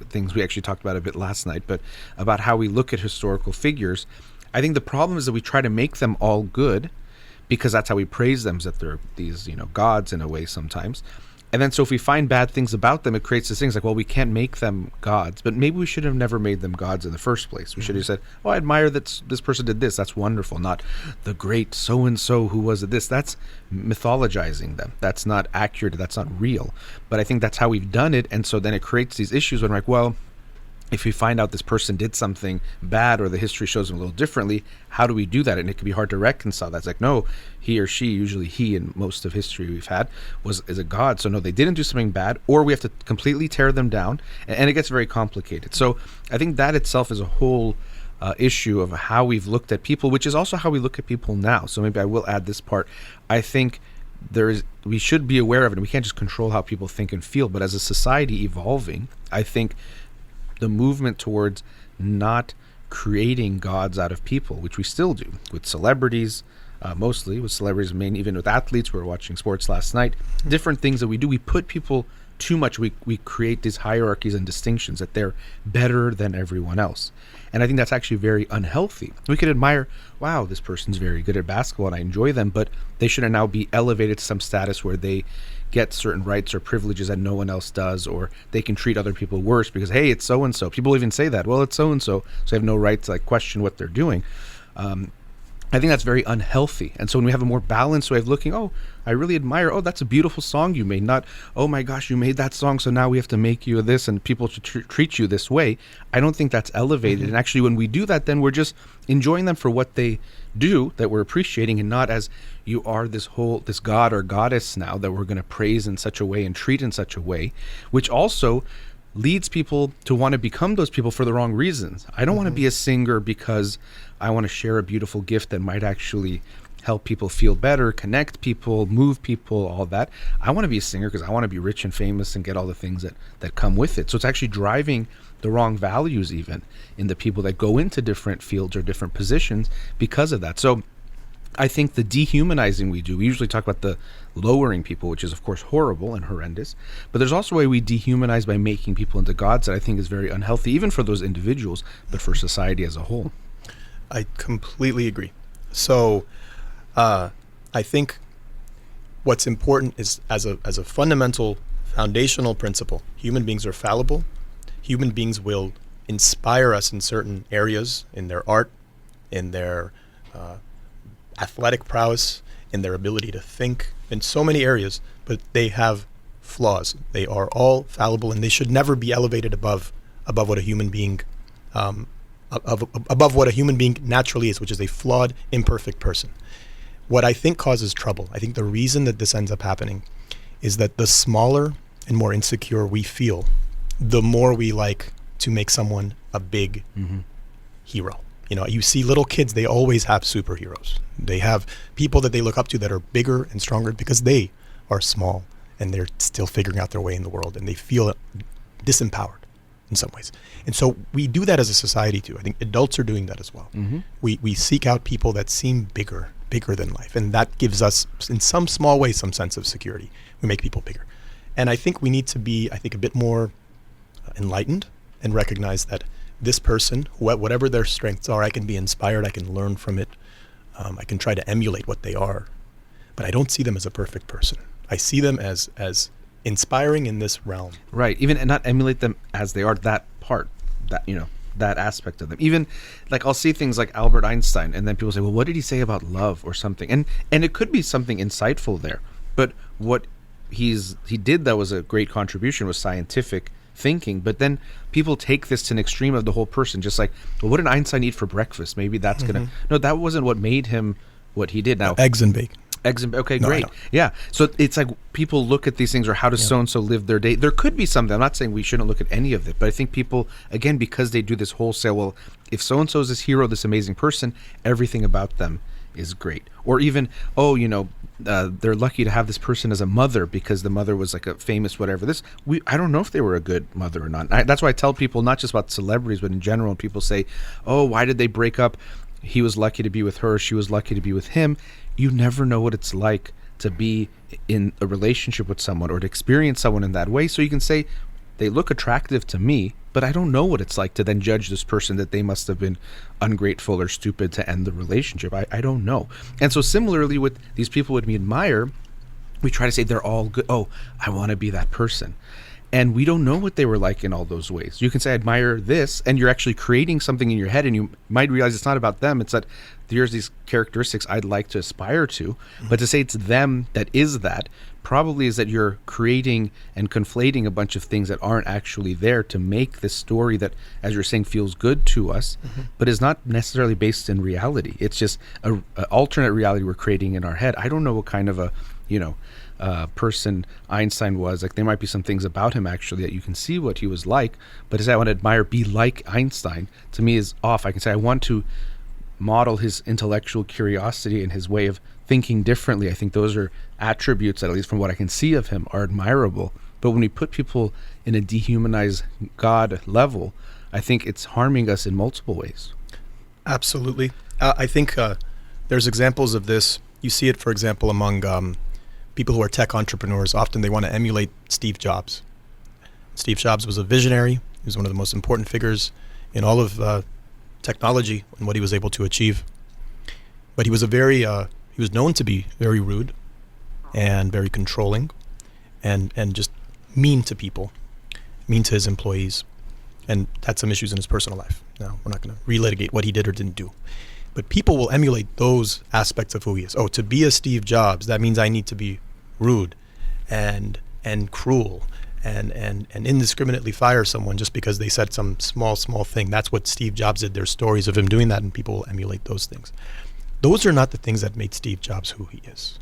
S2: things we actually talked about a bit last night, but about how we look at historical figures. I think the problem is that we try to make them all good because that's how we praise them, is that they're these, gods in a way sometimes. And then so if we find bad things about them, it creates these things like, well, we can't make them gods, but maybe we should have never made them gods in the first place. We should have said, oh, I admire that this person did this. That's wonderful. Not the great so-and-so who was this. That's mythologizing them. That's not accurate. That's not real. But I think that's how we've done it. And so then it creates these issues when we're like, well, if we find out this person did something bad or the history shows them a little differently, how do we do that? And it can be hard to reconcile. That's like, no, he or she, usually he in most of history we've had, is a god. So no, they didn't do something bad, or we have to completely tear them down. And it gets very complicated. So I think that itself is a whole issue of how we've looked at people, which is also how we look at people now. So maybe I will add this part. I think we should be aware of it. We can't just control how people think and feel, but as a society evolving, I think the movement towards not creating gods out of people, which we still do with celebrities, mostly with celebrities, even with athletes. We were watching sports last night. Different things that we do, we put people too much. We create these hierarchies and distinctions that they're better than everyone else. And I think that's actually very unhealthy. We could admire, wow, this person's very good at basketball and I enjoy them, but they shouldn't now be elevated to some status where they get certain rights or privileges that no one else does, or they can treat other people worse because, hey, it's so-and-so. People even say that, well, it's so-and-so, so I have no right to question what they're doing. I think that's very unhealthy. And so when we have a more balanced way of looking, oh, I really admire, oh, that's a beautiful song you made, not, oh my gosh, you made that song, so now we have to make you this and people should treat you this way. I don't think that's elevated. And actually when we do that, then we're just enjoying them for what they do, that we're appreciating, and not as you are this god or goddess now that we're going to praise in such a way and treat in such a way, which also leads people to want to become those people for the wrong reasons. I don't want to be a singer because I want to share a beautiful gift that might actually help people feel better, connect people, move people, all that. I want to be a singer because I want to be rich and famous and get all the things that come with it. So it's actually driving the wrong values even in the people that go into different fields or different positions because of that. So I think the dehumanizing we usually talk about the lowering people, which is of course horrible and horrendous, but there's also a way we dehumanize by making people into gods that I think is very unhealthy, even for those individuals, but for society as a whole.
S3: I completely agree. So I think what's important is as a fundamental foundational principle, human beings are fallible. Human beings will inspire us in certain areas, in their art, in their athletic prowess, in their ability to think, in so many areas, but they have flaws. They are all fallible, and they should never be elevated above what a human being above what a human being naturally is, which is a flawed, imperfect person. What I think causes trouble, I think the reason that this ends up happening is that the smaller and more insecure we feel, the more we like to make someone a big hero. You see little kids, they always have superheroes. They have people that they look up to that are bigger and stronger because they are small and they're still figuring out their way in the world, and they feel disempowered in some ways. And so we do that as a society too. I think adults are doing that as well.
S2: Mm-hmm.
S3: We seek out people that seem bigger than life. And that gives us, in some small way, some sense of security. We make people bigger. And I think we need to be, a bit more enlightened and recognize that this person, whatever their strengths are, I can be inspired, I can learn from it, I can try to emulate what they are. But I don't see them as a perfect person. I see them as inspiring in this realm.
S2: Right. Even, and not emulate them as they are, that part, that, that aspect of them. Even like I'll see things like Albert Einstein, and then people say, well, what did he say about love or something? And it could be something insightful there. But what he did that was a great contribution was scientific thinking. But then people take this to an extreme of the whole person, just like, well, what did Einstein eat for breakfast? Maybe that's gonna no, that wasn't what made him what he did. Now
S3: eggs and bacon.
S2: Okay, great. Yeah. So it's like people look at these things, or how does so-and-so live their day? There could be something. I'm not saying we shouldn't look at any of it, but I think people, again, because they do this wholesale, well, if so-and-so is this hero, this amazing person, everything about them is great. Or even, they're lucky to have this person as a mother because the mother was like a famous whatever. I don't know if they were a good mother or not. That's why I tell people, not just about celebrities, but in general, people say, oh, why did they break up? He was lucky to be with her. She was lucky to be with him. You never know what it's like to be in a relationship with someone or to experience someone in that way. So you can say, they look attractive to me, but I don't know what it's like to then judge this person that they must have been ungrateful or stupid to end the relationship. I don't know. And so similarly with these people that we admire, we try to say they're all good. Oh, I want to be that person. And we don't know what they were like in all those ways. You can say, I admire this, and you're actually creating something in your head, and you might realize it's not about them. It's that here's these characteristics I'd like to aspire to. But to say it's them that is that, probably is that you're creating and conflating a bunch of things that aren't actually there to make this story that, as you're saying, feels good to us, but is not necessarily based in reality. It's just an alternate reality we're creating in our head. I don't know what kind of a, person Einstein was. Like, there might be some things about him actually that you can see what he was like, but to say I want to admire, be like Einstein, to me is off. I can say I want to model his intellectual curiosity and his way of thinking differently. I think those are attributes that, at least from what I can see of him, are admirable. But when we put people in a dehumanized God level, I think it's harming us in multiple ways.
S3: Absolutely. I think there's examples of this. You see it, for example, among people who are tech entrepreneurs. Often they want to emulate Steve Jobs. Steve Jobs was a visionary. He was one of the most important figures in all of technology and what he was able to achieve. But he was he was known to be very rude and very controlling and just mean to people, mean to his employees, and had some issues in his personal life. Now, we're not going to relitigate what he did or didn't do. But people will emulate those aspects of who he is. Oh, to be a Steve Jobs, that means I need to be rude and cruel and indiscriminately fire someone just because they said some small thing. That's what Steve Jobs did. There's stories of him doing that, and people will emulate those things. Those are not the things that made Steve Jobs who he is.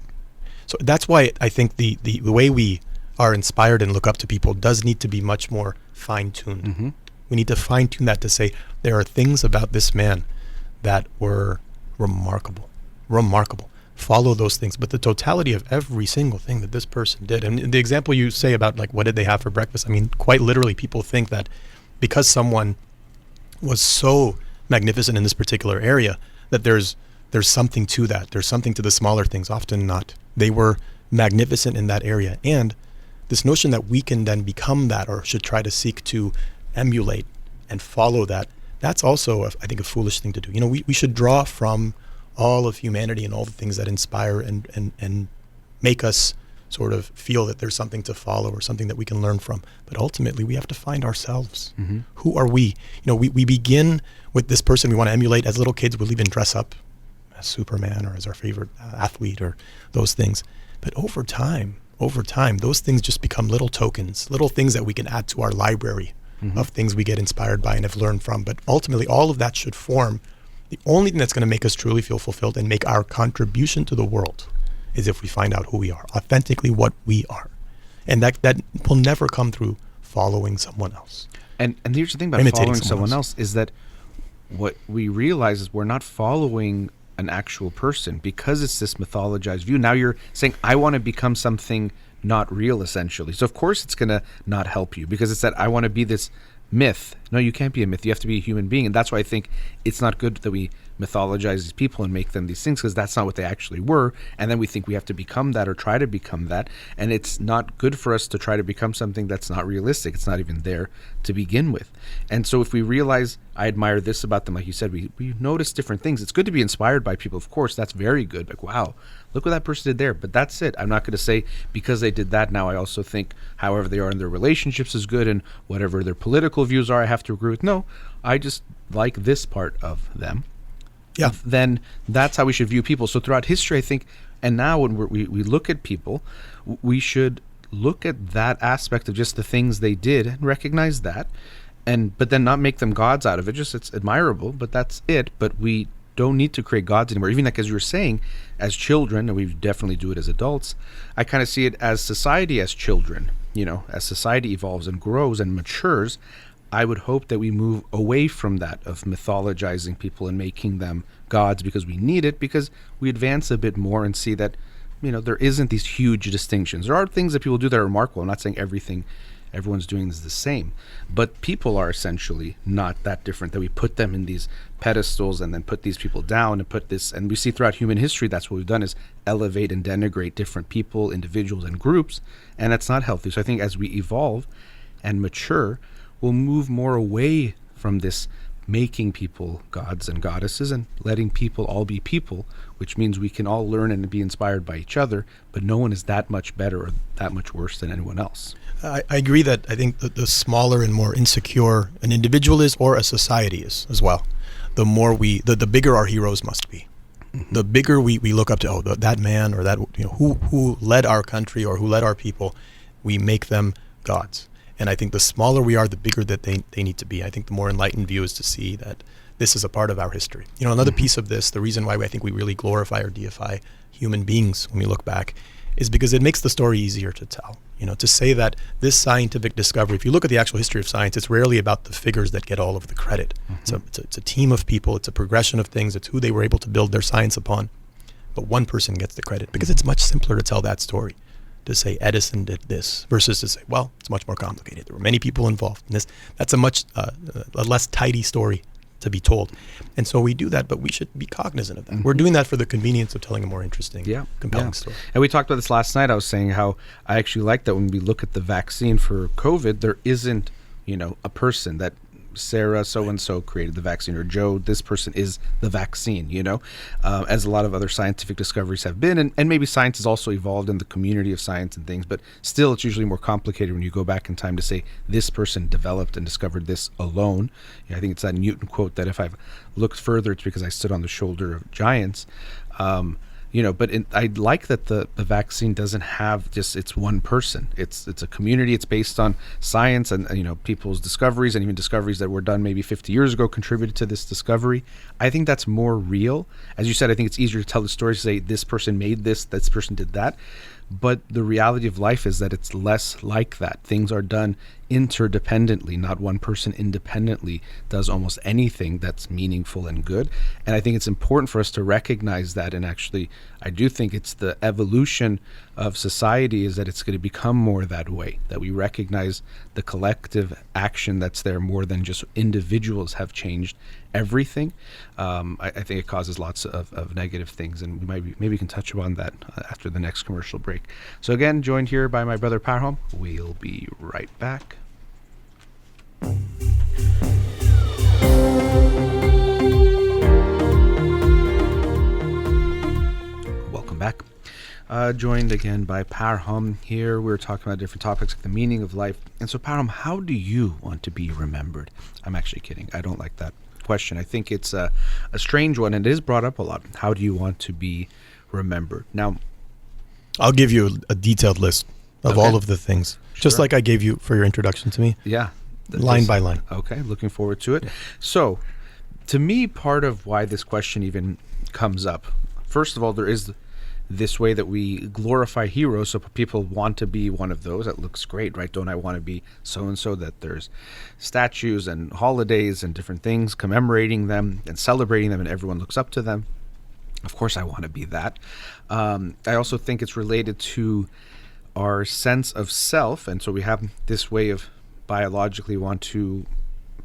S3: So that's why I think the way we are inspired and look up to people does need to be much more fine-tuned.
S2: Mm-hmm.
S3: We need to fine-tune that to say there are things about this man that were remarkable. Follow those things. But the totality of every single thing that this person did, and the example you say about, like, what did they have for breakfast? I mean, quite literally, people think that because someone was so magnificent in this particular area, that there's something to that. There's something to the smaller things. Often not. They were magnificent in that area. And this notion that we can then become that, or should try to seek to emulate and follow that, that's also, I think, a foolish thing to do. We should draw from all of humanity and all the things that inspire and make us sort of feel that there's something to follow or something that we can learn from. But ultimately, we have to find ourselves.
S2: Mm-hmm.
S3: Who are we? We begin with this person we want to emulate. As little kids, we'll even dress up as Superman or as our favorite athlete or those things. But over time, those things just become little tokens, little things that we can add to our library of things we get inspired by and have learned from. But ultimately, all of that should form the only thing that's going to make us truly feel fulfilled and make our contribution to the world is if we find out who we are, authentically what we are. And that will never come through following someone else.
S2: And here's the thing about
S3: Imitating
S2: following someone else is that what we realize is we're not following an actual person because it's this mythologized view. Now you're saying, I want to become something not real, essentially. So of course it's going to not help you, because it's that I want to be this myth. No, you can't be a myth. You have to be a human being. And that's why I think it's not good that we mythologize these people and make them these things, because that's not what they actually were. And then we think we have to become that or try to become that. And it's not good for us to try to become something that's not realistic. It's not even there to begin with. And so if we realize, I admire this about them, like you said, we notice different things. It's good to be inspired by people. Of course, that's very good. Like, wow, look what that person did there. But that's it. I'm not going to say because they did that, now I also think however they are in their relationships is good, and whatever their political views are, I have to agree with. No, I just like this part of them.
S3: Yeah.
S2: Then that's how we should view people. So throughout history, I think, and now when we look at people, we should look at that aspect of just the things they did and recognize that, but then not make them gods out of it. Just, it's admirable, but that's it. But we don't need to create gods anymore. Even like as you were saying, as children, and we definitely do it as adults, I kind of see it as society as children. As society evolves and grows and matures, I would hope that we move away from that of mythologizing people and making them gods because we need it, because we advance a bit more and see that, there isn't these huge distinctions. There are things that people do that are remarkable. I'm not saying everyone's doing is the same, but people are essentially not that different, that we put them in these pedestals and then put these people down and put this, and we see throughout human history, that's what we've done, is elevate and denigrate different people, individuals, and groups, and that's not healthy. So I think as we evolve and mature, we'll move more away from this making people gods and goddesses and letting people all be people, which means we can all learn and be inspired by each other, but no one is that much better or that much worse than anyone else.
S3: I agree that I think the smaller and more insecure an individual is, or a society is as well, the bigger our heroes must be. Mm-hmm. The bigger we look up to, that man or that, who led our country or who led our people, we make them gods. And I think the smaller we are, the bigger that they need to be. I think the more enlightened view is to see that this is a part of our history. Another piece of this, the reason why I think we really glorify or deify human beings when we look back, is because it makes the story easier to tell. To say that this scientific discovery, if you look at the actual history of science, it's rarely about the figures that get all of the credit. Mm-hmm. It's a team of people, it's a progression of things, it's who they were able to build their science upon. But one person gets the credit, because it's much simpler to tell that story, to say Edison did this, versus to say, well, it's much more complicated. There were many people involved in this. That's a much a less tidy story to be told. And so we do that, but we should be cognizant of that. Mm-hmm. We're doing that for the convenience of telling a more interesting, compelling story. And
S2: we talked about this last night. I was saying how I actually like that when we look at the vaccine for COVID, there isn't, a person that Sarah so-and-so created the vaccine, or Joe, this person is the vaccine, as a lot of other scientific discoveries have been. And maybe science has also evolved in the community of science and things, but still it's usually more complicated when you go back in time to say this person developed and discovered this alone. I think it's that Newton quote that if I've looked further, it's because I stood on the shoulder of giants. But I like that the vaccine doesn't have just it's one person. It's a community. It's based on science and people's discoveries, and even discoveries that were done maybe 50 years ago contributed to this discovery. I think that's more real. As you said, I think it's easier to tell the story to say this person made this person did that. But the reality of life is that it's less like that. Things are done interdependently. Not one person independently does almost anything that's meaningful and good. And I think it's important for us to recognize that. And actually, I do think it's the evolution of society is that it's going to become more that way, that we recognize the collective action that's there more than just individuals have changed everything. I think it causes lots of negative things, and maybe we can touch upon that after the next commercial break. So again, joined here by my brother Parham. We'll be right back. Welcome back. Joined again by Parham here. We're talking about different topics like the meaning of life. And so Parham, how do you want to be remembered? I'm actually kidding. I don't like that question. I think it's a strange one, and it is brought up a lot. How do you want to be remembered? Now,
S3: I'll give you a detailed list of all of the things, just like I gave you for your introduction to me.
S2: Yeah.
S3: Line by line.
S2: Okay, looking forward to it. So, to me, part of why this question even comes up, first of all, there is this way that we glorify heroes, so people want to be one of those. That looks great, right? Don't I want to be so-and-so? That there's statues and holidays and different things commemorating them and celebrating them, and everyone looks up to them. Of course I want to be that. I also think it's related to our sense of self, and so we have this way of biologically want to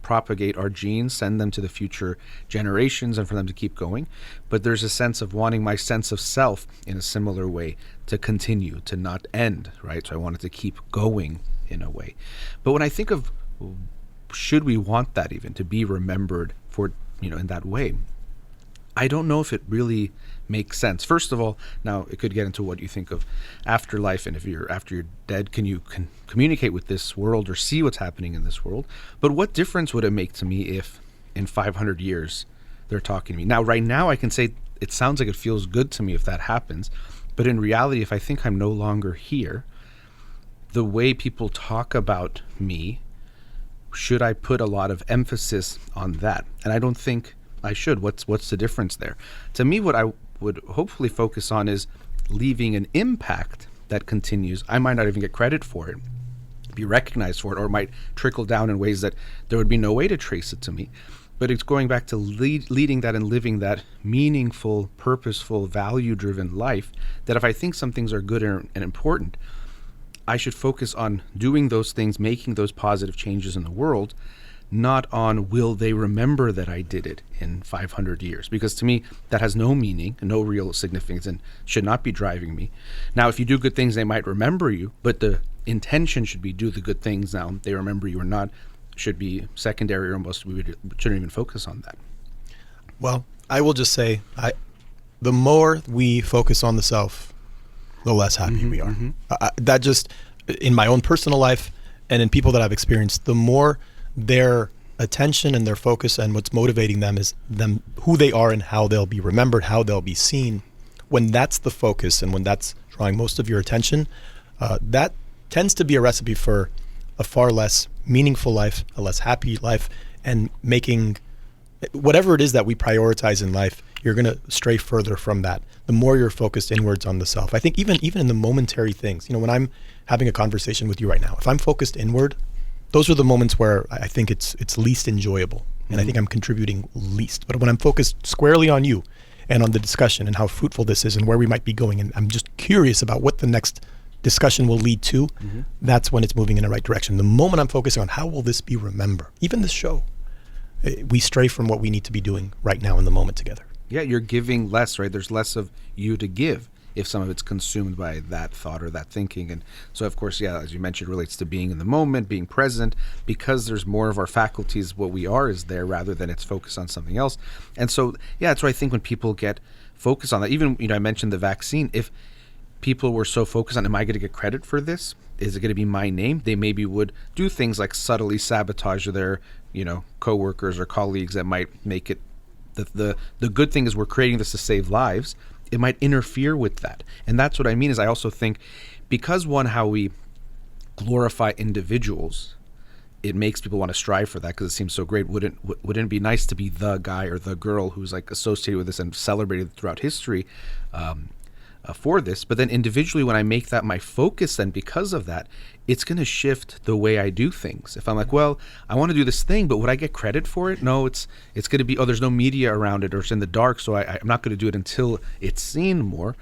S2: propagate our genes, send them to the future generations and for them to keep going. But there's a sense of wanting my sense of self in a similar way to continue, to not end, right? So I want it to keep going in a way. But when I think of, should we want that even to be remembered for, in that way? I don't know if it really makes sense. First of all, now it could get into what you think of afterlife, and if after you're dead, can you communicate with this world or see what's happening in this world? But what difference would it make to me if in 500 years they're talking to me? Now, right now, I can say it sounds like it feels good to me if that happens, but in reality, if I think I'm no longer here, the way people talk about me, should I put a lot of emphasis on that? And I don't think I should. What's the difference there? To me, what I would hopefully focus on is leaving an impact that continues. I might not even get credit for it, be recognized for it, or it might trickle down in ways that there would be no way to trace it to me. But it's going back to leading that and living that meaningful, purposeful, value-driven life, that if I think some things are good and important, I should focus on doing those things, making those positive changes in the world, not on will they remember that I did it in 500 years, because to me that has no meaning, no real significance, and should not be driving me. Now, if you do good things, they might remember you, but the intention should be do the good things. Now, they remember you or not should be secondary, or almost we shouldn't even focus on that.
S3: Well, I will just say, the more we focus on the self, the less happy we are. That just, in my own personal life and in people that I've experienced, the more their attention and their focus and what's motivating them is them, who they are and how they'll be remembered, how they'll be seen. When that's the focus and when that's drawing most of your attention, that tends to be a recipe for a far less meaningful life, a less happy life, and making whatever it is that we prioritize in life, you're going to stray further from that. The more you're focused inwards on the self. I think even in the momentary things, when I'm having a conversation with you right now, if I'm focused inward, those are the moments where I think it's least enjoyable, and I think I'm contributing least. But when I'm focused squarely on you and on the discussion and how fruitful this is and where we might be going, and I'm just curious about what the next discussion will lead to, that's when it's moving in the right direction. The moment I'm focusing on how will this be remembered, even this show, we stray from what we need to be doing right now in the moment together.
S2: Yeah, you're giving less, right? There's less of you to give if some of it's consumed by that thought or that thinking. And so, of course, yeah, as you mentioned, it relates to being in the moment, being present, because there's more of our faculties, what we are is there rather than it's focused on something else. And so, yeah, that's why I think when people get focused on that, even, I mentioned the vaccine, if people were so focused on, am I going to get credit for this? Is it going to be my name? They maybe would do things like subtly sabotage their, coworkers or colleagues that might make it, the good thing is we're creating this to save lives. It might interfere with that. And that's what I mean is I also think because how we glorify individuals, it makes people want to strive for that because it seems so great. Wouldn't it be nice to be the guy or the girl who's like associated with this and celebrated throughout history for this? But then individually, when I make that my focus, then because of that, it's going to shift the way I do things. If I'm like, well, I want to do this thing, but would I get credit for it? No, it's going to be, there's no media around it or it's in the dark, so I'm not going to do it until it's seen more.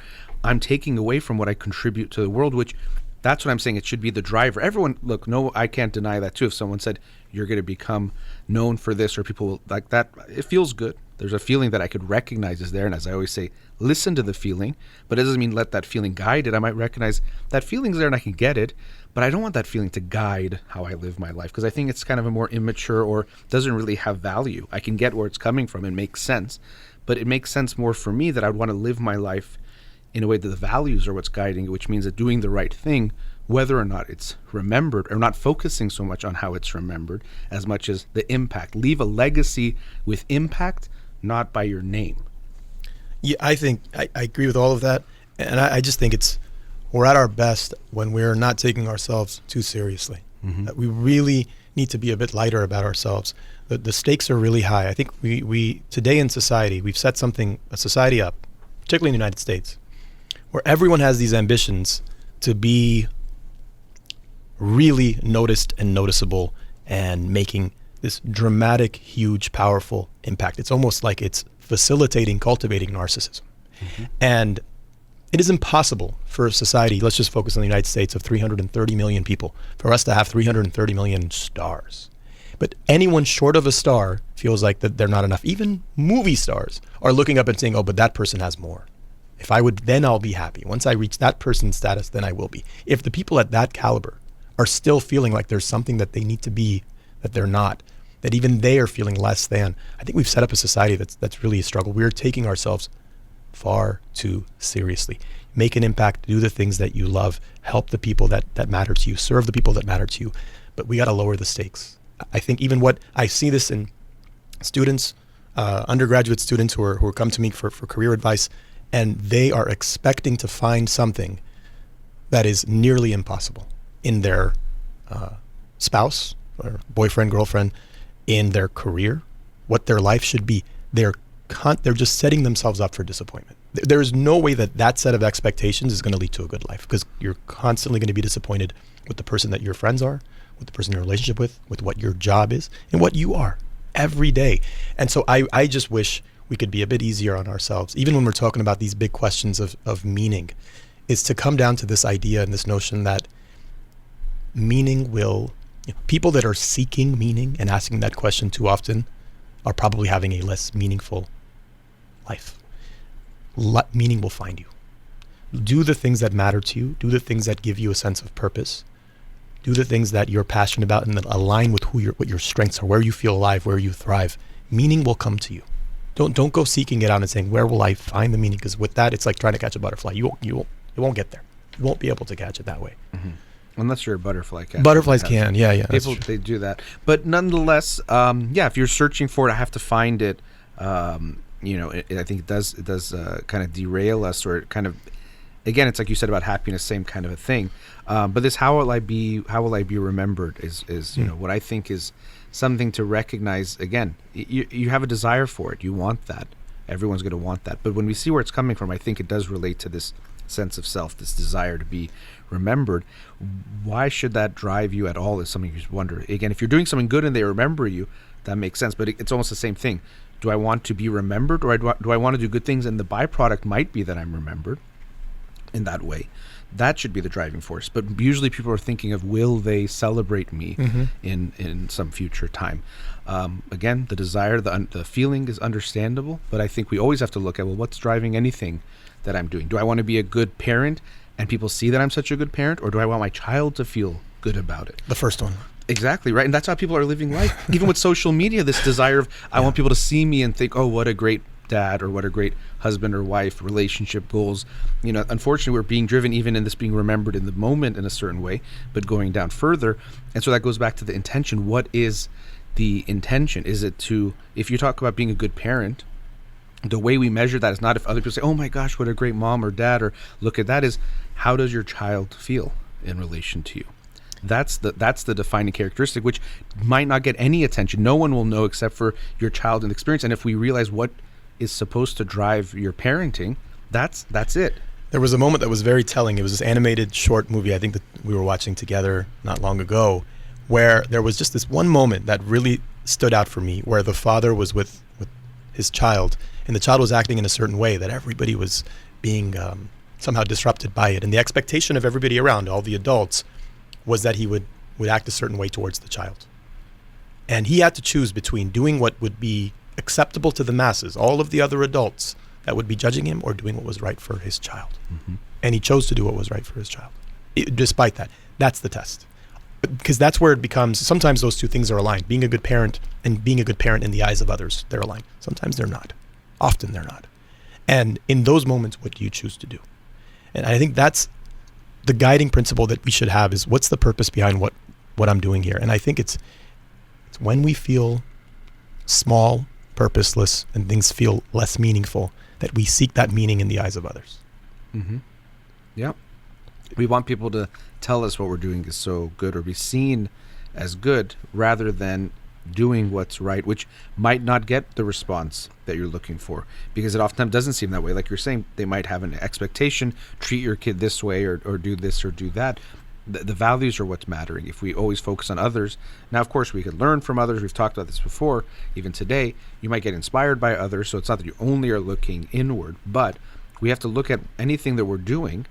S2: I'm taking away from what I contribute to the world, which that's what I'm saying. It should be the driver. Everyone, look, no, I can't deny that too. If someone said, you're going to become known for this, or people like that, it feels good. There's a feeling that I could recognize is there. And as I always say, listen to the feeling, but it doesn't mean let that feeling guide it. I might recognize that feeling's there and I can get it, but I don't want that feeling to guide how I live my life because I think it's kind of a more immature or doesn't really have value. I can get where it's coming from and makes sense, but it makes sense more for me that I'd want to live my life in a way that the values are what's guiding it, which means that doing the right thing, whether or not it's remembered, or not focusing so much on how it's remembered as much as the impact. Leave a legacy with impact, not by your name.
S3: Yeah, I think I agree with all of that. And I just think we're at our best when we're not taking ourselves too seriously. We really need to be a bit lighter about ourselves. The stakes are really high. I think we today in society, we've set a society up, particularly in the United States, where everyone has these ambitions to be really noticed and noticeable and making this dramatic, huge, powerful impact. It's almost like it's facilitating, cultivating narcissism. And It is impossible for a society, let's just focus on the United States, of 330 million people, for us to have 330 million stars. But anyone short of a star feels like that they're not enough. Even movie stars are looking up and saying, oh, but that person has more. If I would, then I'll be happy. Once I reach that person's status, then I will be. If the people at that caliber are still feeling like there's something that they need to be, that they're not, that even they are feeling less than, I think we've set up a society that's really a struggle. We're taking ourselves far too seriously. Make an impact, do the things that you love, help the people that matter to you, serve the people that matter to you. But we got to lower the stakes. I think even what I see this in students, undergraduate students who come to me for career advice, and they are expecting to find something that is nearly impossible in their spouse or boyfriend, girlfriend, in their career, what their life should be. They're just setting themselves up for disappointment. There is no way that set of expectations is going to lead to a good life, because you're constantly going to be disappointed with the person that your friends are, with the person you're in a relationship with what your job is, and what you are every day. And so I just wish we could be a bit easier on ourselves, even when we're talking about these big questions of meaning, is to come down to this idea and this notion that meaning people that are seeking meaning and asking that question too often are probably having a less meaningful life. Meaning will find you. Do the things that matter to you. Do the things that give you a sense of purpose. Do the things that you're passionate about and that align with what your strengths are, where you feel alive, where you thrive. Meaning will come to you. Don't go seeking it out and saying, where will I find the meaning? Because with that, it's like trying to catch a butterfly. You won't get there. You won't be able to catch it that way.
S2: Mm-hmm. Unless you're a butterfly catcher.
S3: Butterflies can, yeah.
S2: People, they do that. But nonetheless, if you're searching for it, I have to find it. I think it does kind of derail us, or it kind of, again, it's like you said about happiness, same kind of a thing. But this, how will I be remembered is what I think is something to recognize. Again, you have a desire for it. You want that. Everyone's going to want that. But when we see where it's coming from, I think it does relate to this sense of self, this desire to be remembered. Why should that drive you at all is something you just wonder. Again, if you're doing something good and they remember you, that makes sense. But it's almost the same thing. Do I want to be remembered, or do I want to do good things, and the byproduct might be that I'm remembered in that way? That should be the driving force. But usually people are thinking of, will they celebrate me in some future time? Again, the desire, the feeling is understandable, but I think we always have to look at, well, what's driving anything that I'm doing? Do I want to be a good parent and people see that I'm such a good parent, or do I want my child to feel good about it?
S3: The first one.
S2: Exactly, right. And that's how people are living life. Even with social media, this desire of, I want people to see me and think, oh, what a great dad, or what a great husband or wife, relationship goals. Unfortunately, we're being driven even in this being remembered in the moment in a certain way, but going down further. And so that goes back to the intention. What is the intention? Is it to, if you talk about being a good parent, the way we measure that is not if other people say, oh my gosh, what a great mom or dad, or look at that, is how does your child feel in relation to you? That's the defining characteristic, which might not get any attention. No one will know except for your child and experience. And if we realize what is supposed to drive your parenting, that's it.
S3: There was a moment that was very telling. It was this animated short movie I think that we were watching together not long ago, where there was just this one moment that really stood out for me, where the father was with his child, and the child was acting in a certain way that everybody was being somehow disrupted by it. And the expectation of everybody around, all the adults, was that he would act a certain way towards the child. And he had to choose between doing what would be acceptable to the masses, all of the other adults that would be judging him, or doing what was right for his child. Mm-hmm. And he chose to do what was right for his child. Despite that, that's the test. Because that's where it becomes, sometimes those two things are aligned. Being a good parent and being a good parent in the eyes of others, they're aligned. Sometimes they're not. Often they're not. And in those moments, what do you choose to do? And I think that's the guiding principle that we should have, is what's the purpose behind what I'm doing here? And I think it's when we feel small, purposeless, and things feel less meaningful, that we seek that meaning in the eyes of others.
S2: Mm-hmm. Yeah. We want people to tell us what we're doing is so good, or be seen as good, rather than doing what's right, which might not get the response that you're looking for, because it oftentimes doesn't seem that way. Like you're saying, they might have an expectation, treat your kid this way, or do this or do that. The values are what's mattering. If we always focus on others, now of course we could learn from others. We've talked about this before. Even today, you might get inspired by others, so it's not that you only are looking inward, but we have to look at anything that we're doing.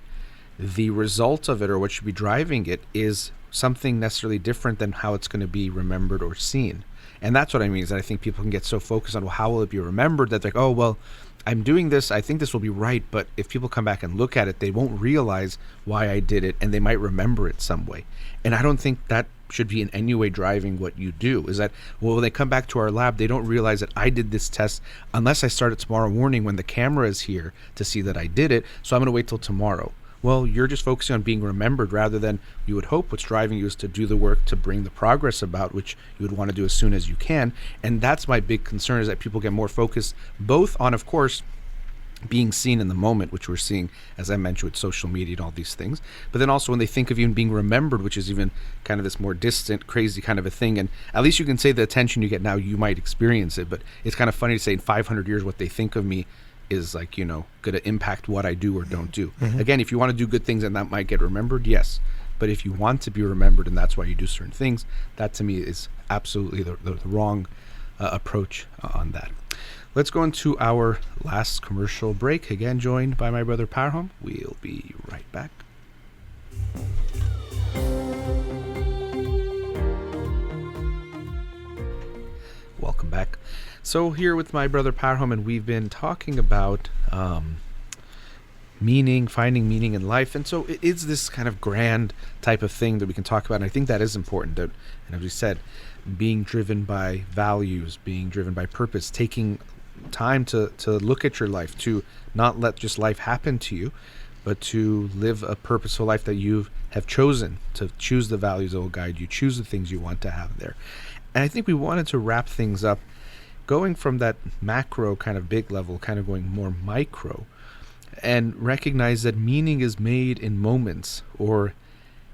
S2: The result of it, or what should be driving it, is something necessarily different than how it's going to be remembered or seen. And that's what I mean, is that I think people can get so focused on, well, how will it be remembered, that they're like, oh, well, I'm doing this, I think this will be right, but if people come back and look at it, they won't realize why I did it, and they might remember it some way. And I don't think that should be in any way driving what you do, is that, well, when they come back to our lab, they don't realize that I did this test unless I start it tomorrow morning when the camera is here to see that I did it, so I'm going to wait till tomorrow. Well, you're just focusing on being remembered rather than, you would hope what's driving you is to do the work to bring the progress about, which you would want to do as soon as you can. And that's my big concern, is that people get more focused both on, of course, being seen in the moment, which we're seeing, as I mentioned, with social media and all these things. But then also when they think of even being remembered, which is even kind of this more distant, crazy kind of a thing. And at least you can say the attention you get now, you might experience it. But it's kind of funny to say in 500 years what they think of me is like, you know, going to impact what I do or don't do. Mm-hmm. Again, if you want to do good things and that might get remembered, yes. But if you want to be remembered and that's why you do certain things, that to me is absolutely the wrong approach on that. Let's go into our last commercial break. Again, joined by my brother Parham. We'll be right back. Welcome back. So here with my brother Parham, and we've been talking about meaning, finding meaning in life. And so it is this kind of grand type of thing that we can talk about. And I think that is important. That, and as we said, being driven by values, being driven by purpose, taking time to look at your life, to not let just life happen to you, but to live a purposeful life that you have chosen, to choose the values that will guide you, choose the things you want to have there. And I think we wanted to wrap things up going from that macro kind of big level, kind of going more micro, and recognize that meaning is made in moments, or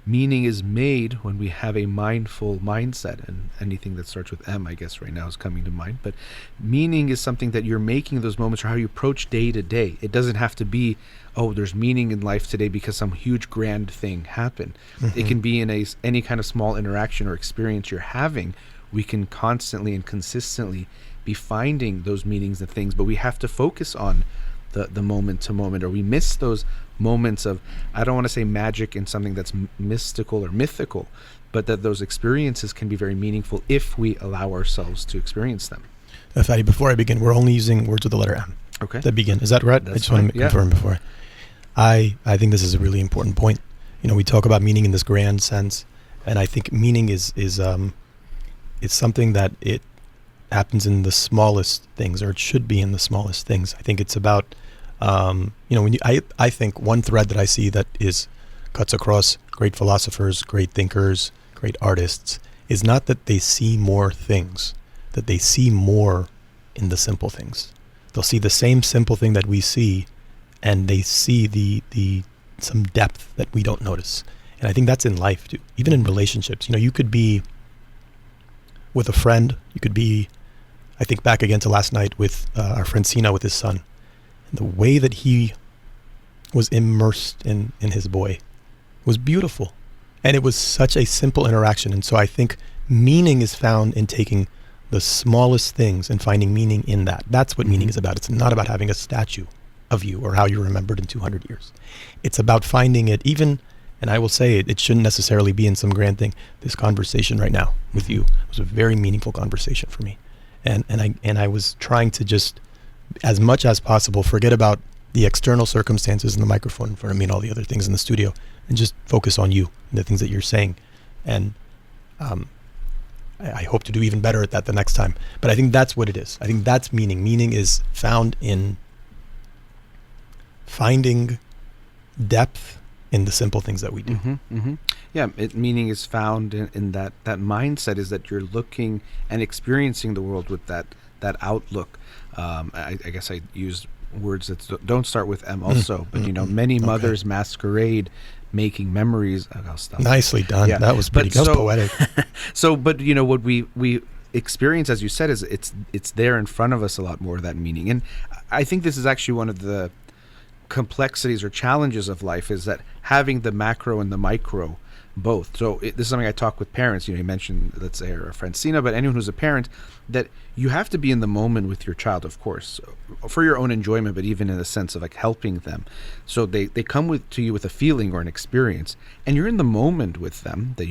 S2: meaning is made when we have a mindful mindset. And anything that starts with M, I guess right now is coming to mind. But meaning is something that you're making those moments, or how you approach day to day. It doesn't have to be, oh, there's meaning in life today because some huge grand thing happened. Mm-hmm. It can be in any kind of small interaction or experience you're having. We can constantly and consistently be finding those meanings and things, but we have to focus on the moment to moment, or we miss those moments of, I don't want to say magic in something that's mystical or mythical, but that those experiences can be very meaningful if we allow ourselves to experience them.
S3: Fadi, before I begin, we're only using words with the letter M.
S2: Okay.
S3: That begin. Is that right?
S2: That's
S3: I just want to confirm before. I think this is a really important point. You know, we talk about meaning in this grand sense, and I think meaning is it's something that it happens in the smallest things, or it should be in the smallest things. I think it's about, I think one thread that I see that cuts across great philosophers, great thinkers, great artists, is not that they see more things, that they see more in the simple things. They'll see the same simple thing that we see, and they see the some depth that we don't notice. And I think that's in life too, even in relationships. You know, you could be with a friend, you could be, I think back again to last night with our friend Sina with his son, and the way that he was immersed in his boy was beautiful. And it was such a simple interaction. And so I think meaning is found in taking the smallest things and finding meaning in that. That's what meaning is about. It's not about having a statue of you or how you're remembered in 200 years. It's about finding it even, and I will say it shouldn't necessarily be in some grand thing. This conversation right now with you was a very meaningful conversation for me. And I was trying to just, as much as possible, forget about the external circumstances and the microphone in front of me and all the other things in the studio, and just focus on you and the things that you're saying. And I hope to do even better at that the next time. But I think that's what it is. I think that's meaning. Meaning is found in finding depth in the simple things that we do.
S2: Mm-hmm, mm-hmm. Yeah, meaning is found in that mindset, is that you're looking and experiencing the world with that outlook. I guess I used words that don't start with M also, but you know, many mothers masquerade making memories. I'll stop.
S3: Nicely done. Yeah. That was pretty good. That was poetic.
S2: So, but you know, what we experience, as you said, is it's there in front of us a lot more of that meaning. And I think this is actually one of the complexities or challenges of life, is that having the macro and the micro both. So this is something I talk with parents. You mentioned, let's say, our friend Sina, but anyone who's a parent, that you have to be in the moment with your child, of course, for your own enjoyment, but even in the sense of like helping them. So they come to you with a feeling or an experience, and you're in the moment with them, that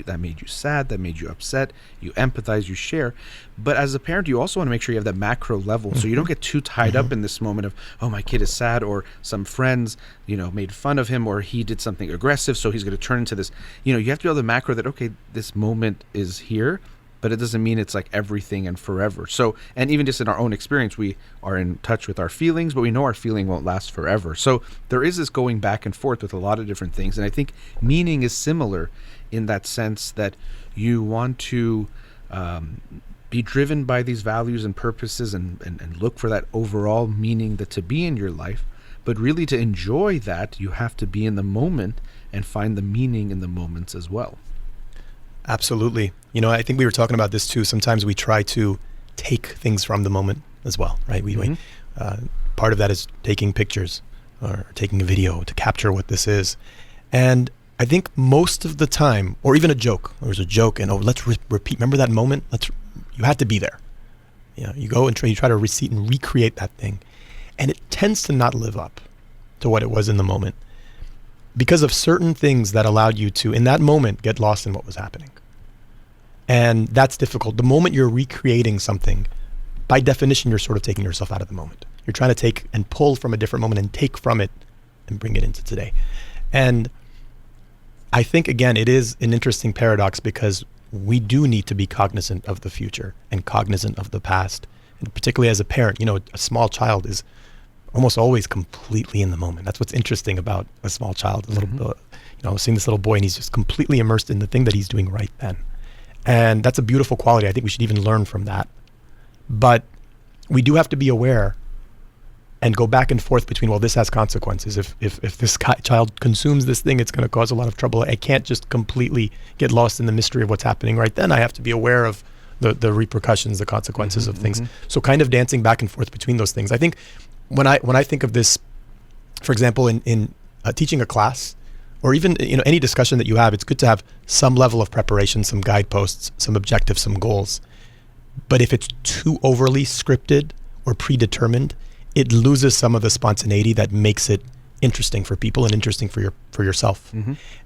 S2: that made you sad, that made you upset, you empathize, you share. But as a parent, you also want to make sure you have that macro level, so you don't get too tied up in this moment of, oh, my kid is sad, or some friends, made fun of him, or he did something aggressive, so he's going to turn into this. You have to be able to macro that, okay, this moment is here, but it doesn't mean it's like everything and forever. So, and even just in our own experience, we are in touch with our feelings, but we know our feeling won't last forever. So there is this going back and forth with a lot of different things. And I think meaning is similar in that sense, that you want to be driven by these values and purposes and look for that overall meaning that to be in your life. But really, to enjoy that, you have to be in the moment and find the meaning in the moments as well.
S3: Absolutely. I think we were talking about this too. Sometimes we try to take things from the moment as well, right? Part of that is taking pictures or taking a video to capture what this is. And I think most of the time, or even a joke, there's a joke and, let's repeat. Remember that moment? You had to be there. You go and you try to recreate that thing. And it tends to not live up to what it was in the moment, because of certain things that allowed you to, in that moment, get lost in what was happening. And that's difficult. The moment you're recreating something, by definition, you're sort of taking yourself out of the moment. You're trying to take and pull from a different moment and take from it and bring it into today. And I think, again, it is an interesting paradox, because we do need to be cognizant of the future and cognizant of the past. And particularly as a parent, a small child is almost always completely in the moment. That's what's interesting about a small child. Seeing this little boy, and he's just completely immersed in the thing that he's doing right then. And that's a beautiful quality. I think we should even learn from that. But we do have to be aware and go back and forth between, this has consequences. If this child consumes this thing, it's going to cause a lot of trouble. I can't just completely get lost in the mystery of what's happening right then. I have to be aware of the repercussions, the consequences of things. So kind of dancing back and forth between those things. I think when I think of this, for example, in teaching a class, or even any discussion that you have, it's good to have some level of preparation, some guideposts, some objectives, some goals. But if it's too overly scripted or predetermined, it loses some of the spontaneity that makes it interesting for people and interesting for yourself.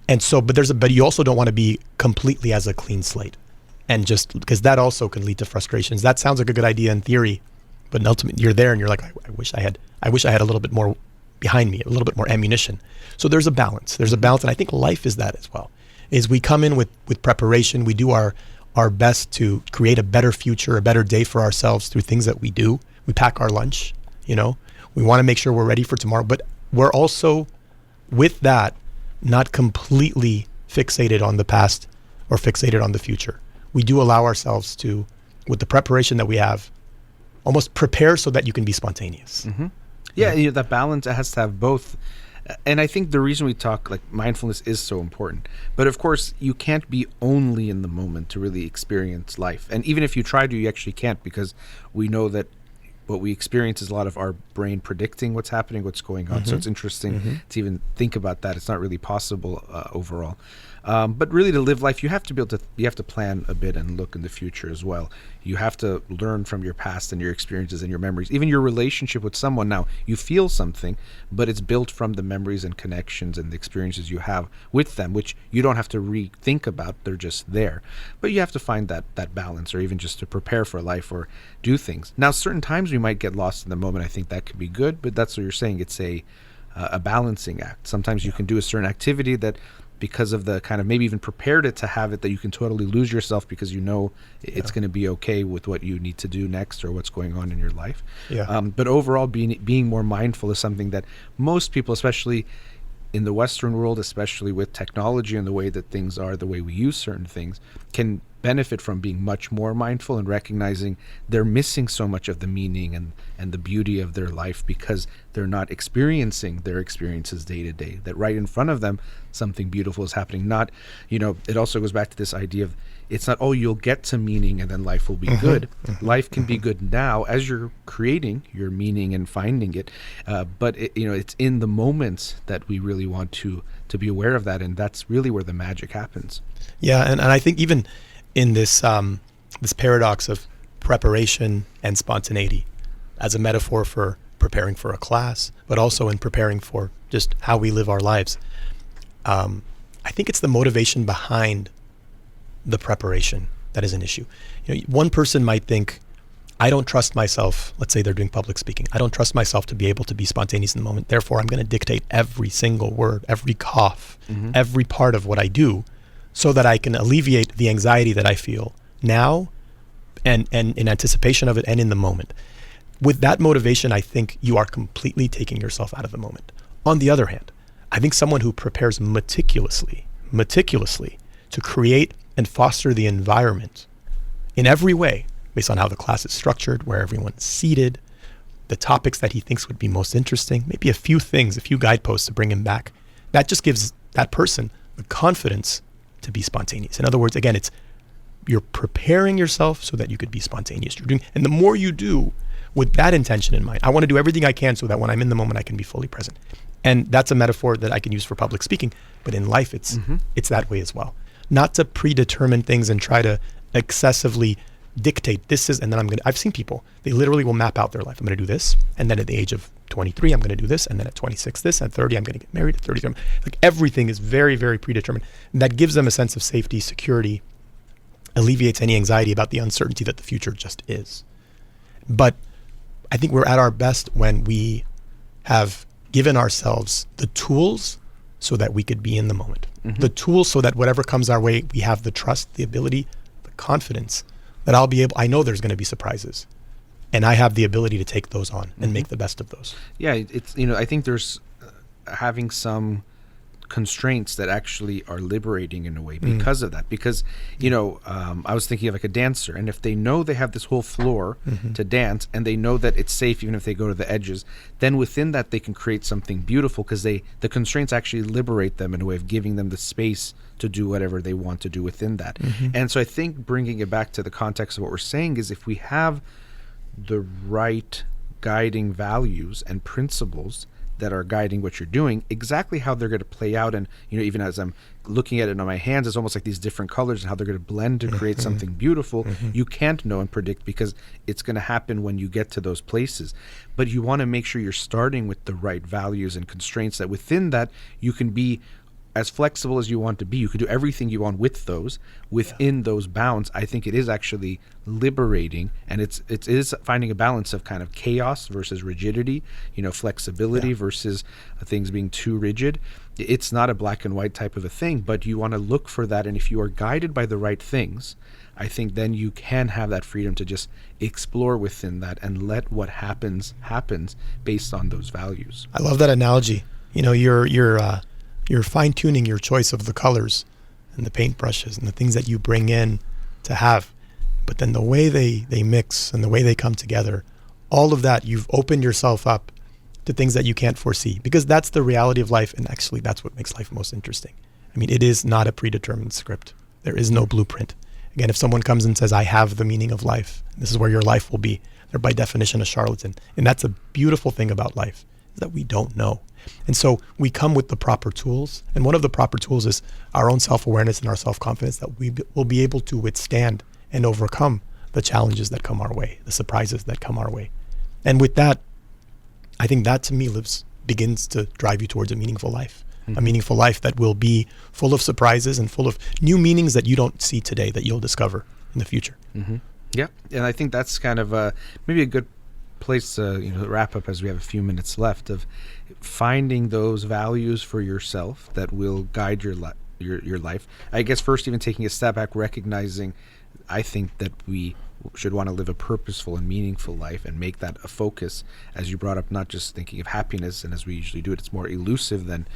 S3: And so, but you also don't want to be completely as a clean slate, and just because that also can lead to frustrations. That sounds like a good idea in theory, but ultimately you're there and you're like, I wish I had a little bit more behind me, a little bit more ammunition. So there's a balance. And I think life is that as well. Is we come in with preparation, we do our best to create a better future, a better day for ourselves through things that we do. We pack our lunch, we want to make sure we're ready for tomorrow, but we're also, with that, not completely fixated on the past or fixated on the future. We do allow ourselves to, with the preparation that we have, almost prepare so that you can be spontaneous.
S2: Yeah, that balance has to have both. And I think the reason we talk, like, mindfulness is so important. But of course, you can't be only in the moment to really experience life. And even if you try to, you actually can't, because we know that what we experience is a lot of our brain predicting what's happening, what's going on. So it's interesting to even think about that. It's not really possible overall. But really, to live life, you have to plan a bit and look in the future as well. You have to learn from your past and your experiences and your memories. Even your relationship with someone, now you feel something, but it's built from the memories and connections and the experiences you have with them, which you don't have to rethink about. They're just there. But you have to find that balance, or even just to prepare for life or do things. Now, certain times we might get lost in the moment. I think that could be good, but that's what you're saying. It's a balancing act. Sometimes you can do a certain activity that, because of the kind of, maybe even prepared it to have it, that you can totally lose yourself because it's going to be okay with what you need to do next or what's going on in your life. But overall, being more mindful is something that most people, especially in the Western world, especially with technology and the way that things are, the way we use certain things, can benefit from being much more mindful and recognizing they're missing so much of the meaning and the beauty of their life because they're not experiencing their experiences day to day, that right in front of them something beautiful is happening. Not, it also goes back to this idea of, it's not, you'll get to meaning and then life will be good. Life can be good now as you're creating your meaning and finding it. But it's in the moments that we really want to be aware of that. And that's really where the magic happens.
S3: Yeah. And I think even in this paradox of preparation and spontaneity as a metaphor for preparing for a class, but also in preparing for just how we live our lives, I think it's the motivation behind the preparation that is an issue. One person might think, I don't trust myself. Let's say they're doing public speaking. I don't trust myself to be able to be spontaneous in the moment. Therefore, I'm going to dictate every single word, every cough, every part of what I do so that I can alleviate the anxiety that I feel now and in anticipation of it and in the moment. With that motivation, I think you are completely taking yourself out of the moment. On the other hand, I think someone who prepares meticulously to create and foster the environment in every way, based on how the class is structured, where everyone's seated, the topics that he thinks would be most interesting, maybe a few guideposts to bring him back. That just gives that person the confidence to be spontaneous. In other words, again, you're preparing yourself so that you could be spontaneous. And the more you do with that intention in mind, I want to do everything I can so that when I'm in the moment, I can be fully present. And that's a metaphor that I can use for public speaking, but in life, it's that way as well. Not to predetermine things and try to excessively dictate I've seen people, they literally will map out their life. I'm going to do this. And then at the age of 23, I'm going to do this. And then at 26, this. At 30, I'm going to get married. At 33, like everything is very, very predetermined. And that gives them a sense of safety, security, alleviates any anxiety about the uncertainty that the future just is. But I think we're at our best when we have given ourselves the tools so that we could be in the moment. The tools so that whatever comes our way, we have the trust, the ability, the confidence that I know there's going to be surprises. And I have the ability to take those on and make the best of those.
S2: Yeah, it's, I think there's having some constraints that actually are liberating in a way because of that. Because, I was thinking of like a dancer, and if they know they have this whole floor to dance and they know that it's safe even if they go to the edges, then within that they can create something beautiful because the constraints actually liberate them in a way of giving them the space to do whatever they want to do within that. And so I think bringing it back to the context of what we're saying is if we have the right guiding values and principles that are guiding what you're doing, exactly how they're going to play out. And, even as I'm looking at it on my hands, it's almost like these different colors and how they're going to blend to create something beautiful. You can't know and predict because it's going to happen when you get to those places. But you want to make sure you're starting with the right values and constraints that within that you can be as flexible as you want to be. You can do everything you want with those within those bounds. I think it is actually liberating, and it is finding a balance of kind of chaos versus rigidity, flexibility versus things being too rigid. It's not a black and white type of a thing, but you want to look for that. And if you are guided by the right things, I think then you can have that freedom to just explore within that and let what happens based on those values.
S3: I love that analogy. You're fine-tuning your choice of the colors and the paintbrushes and the things that you bring in to have. But then the way they mix and the way they come together, all of that, you've opened yourself up to things that you can't foresee, because that's the reality of life. And actually, that's what makes life most interesting. I mean, it is not a predetermined script. There is no blueprint. Again, if someone comes and says, I have the meaning of life, this is where your life will be, they're by definition a charlatan. And that's a beautiful thing about life, is that we don't know. And so we come with the proper tools. And one of the proper tools is our own self-awareness and our self-confidence that we will be able to withstand and overcome the challenges that come our way, the surprises that come our way. And with that, I think that to me begins to drive you towards a meaningful life. A meaningful life that will be full of surprises and full of new meanings that you don't see today that you'll discover in the future.
S2: Yeah. And I think that's kind of maybe a good place to wrap up, as we have a few minutes left, of finding those values for yourself that will guide your life. I guess first, even taking a step back, recognizing, I think that we should want to live a purposeful and meaningful life and make that a focus, as you brought up, not just thinking of happiness, and as we usually do it, it's more elusive than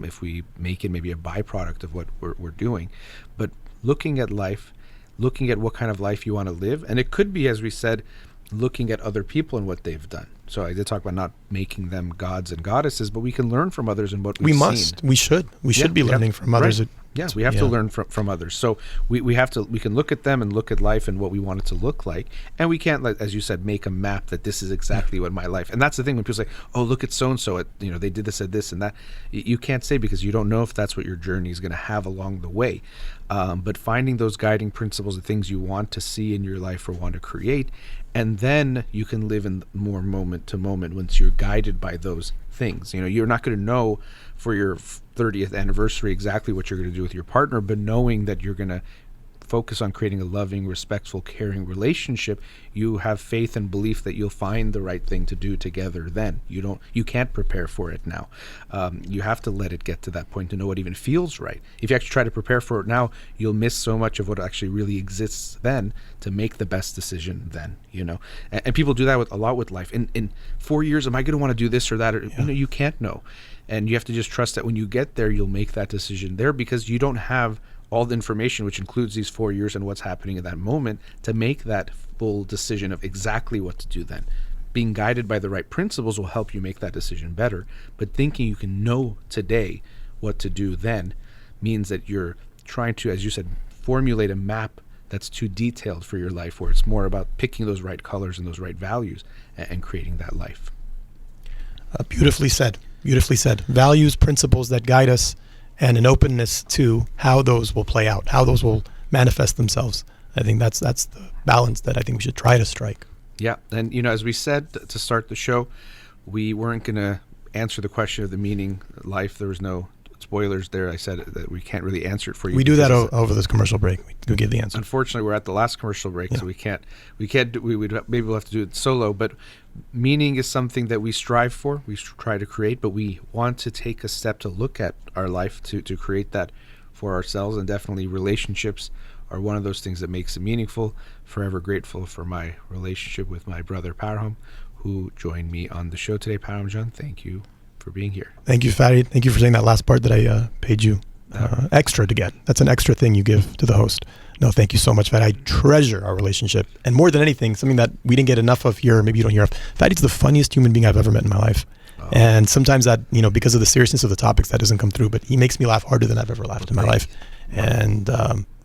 S2: if we make it maybe a byproduct of what we're doing, but looking at life, looking at what kind of life you want to live. And it could be, as we said, looking at other people and what they've done. So I did talk about not making them gods and goddesses, but we can learn from others and what we've seen.
S3: We should be learning from others.
S2: Right. Yes, we have to learn from others. So we can look at them and look at life and what we want it to look like. And we can't, as you said, make a map that this is exactly what my life. And that's the thing when people say, oh, look at so-and-so, they did this at this and that. You can't say, because you don't know if that's what your journey is going to have along the way. But finding those guiding principles, the things you want to see in your life or want to create, and then you can live in more moment to moment once you're guided by those things. You're not going to know for your 30th anniversary exactly what you're going to do with your partner, but knowing that you're going to focus on creating a loving, respectful, caring relationship, you have faith and belief that you'll find the right thing to do together then. You can't prepare for it now. You have to let it get to that point to know what even feels right. If you actually try to prepare for it now, you'll miss so much of what actually really exists then to make the best decision then, And people do that a lot with life. In 4 years, am I going to want to do this or that? You can't know. And you have to just trust that when you get there, you'll make that decision there, because you don't have all the information, which includes these 4 years and what's happening at that moment, to make that full decision of exactly what to do then. Being guided by the right principles will help you make that decision better, but thinking you can know today what to do then means that you're trying to, as you said, formulate a map that's too detailed for your life, where it's more about picking those right colors and those right values and creating that life.
S3: Beautifully said. Beautifully said. Values, principles that guide us, and an openness to how those will play out, how those will manifest themselves. I think that's the balance that I think we should try to strike.
S2: Yeah, and as we said to start the show, we weren't going to answer the question of the meaning of life. There was no spoilers there. I said that we can't really answer it for you.
S3: We do that over this commercial break. We do give the answer.
S2: Unfortunately, we're at the last commercial break, so we can't. Maybe we'll have to do it solo. But meaning is something that we strive for. We try to create, but we want to take a step to look at our life to create that for ourselves. And definitely, relationships are one of those things that makes it meaningful. Forever grateful for my relationship with my brother Parham, who joined me on the show today. Parham John, thank you for being here.
S3: Thank you, Farid. Thank you for saying that last part that I paid you extra to get. That's an extra thing you give to the host. No, thank you so much, Farid. I treasure our relationship. And more than anything, something that we didn't get enough of here, maybe you don't hear of, Farid's the funniest human being I've ever met in my life. Oh. And sometimes that, because of the seriousness of the topics, that doesn't come through, but he makes me laugh harder than I've ever laughed in my life. And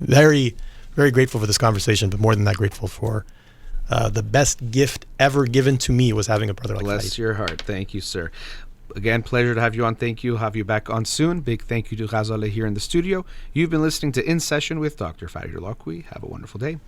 S3: very, very grateful for this conversation, but more than that, grateful for the best gift ever given to me was having a brother like Farid.
S2: Bless your heart. Thank you, sir. Again, pleasure to have you on. Thank you. Have you back on soon. Big thank you to Ghazaleh here in the studio. You've been listening to In Session with Dr. Farid Holakouee. Have a wonderful day.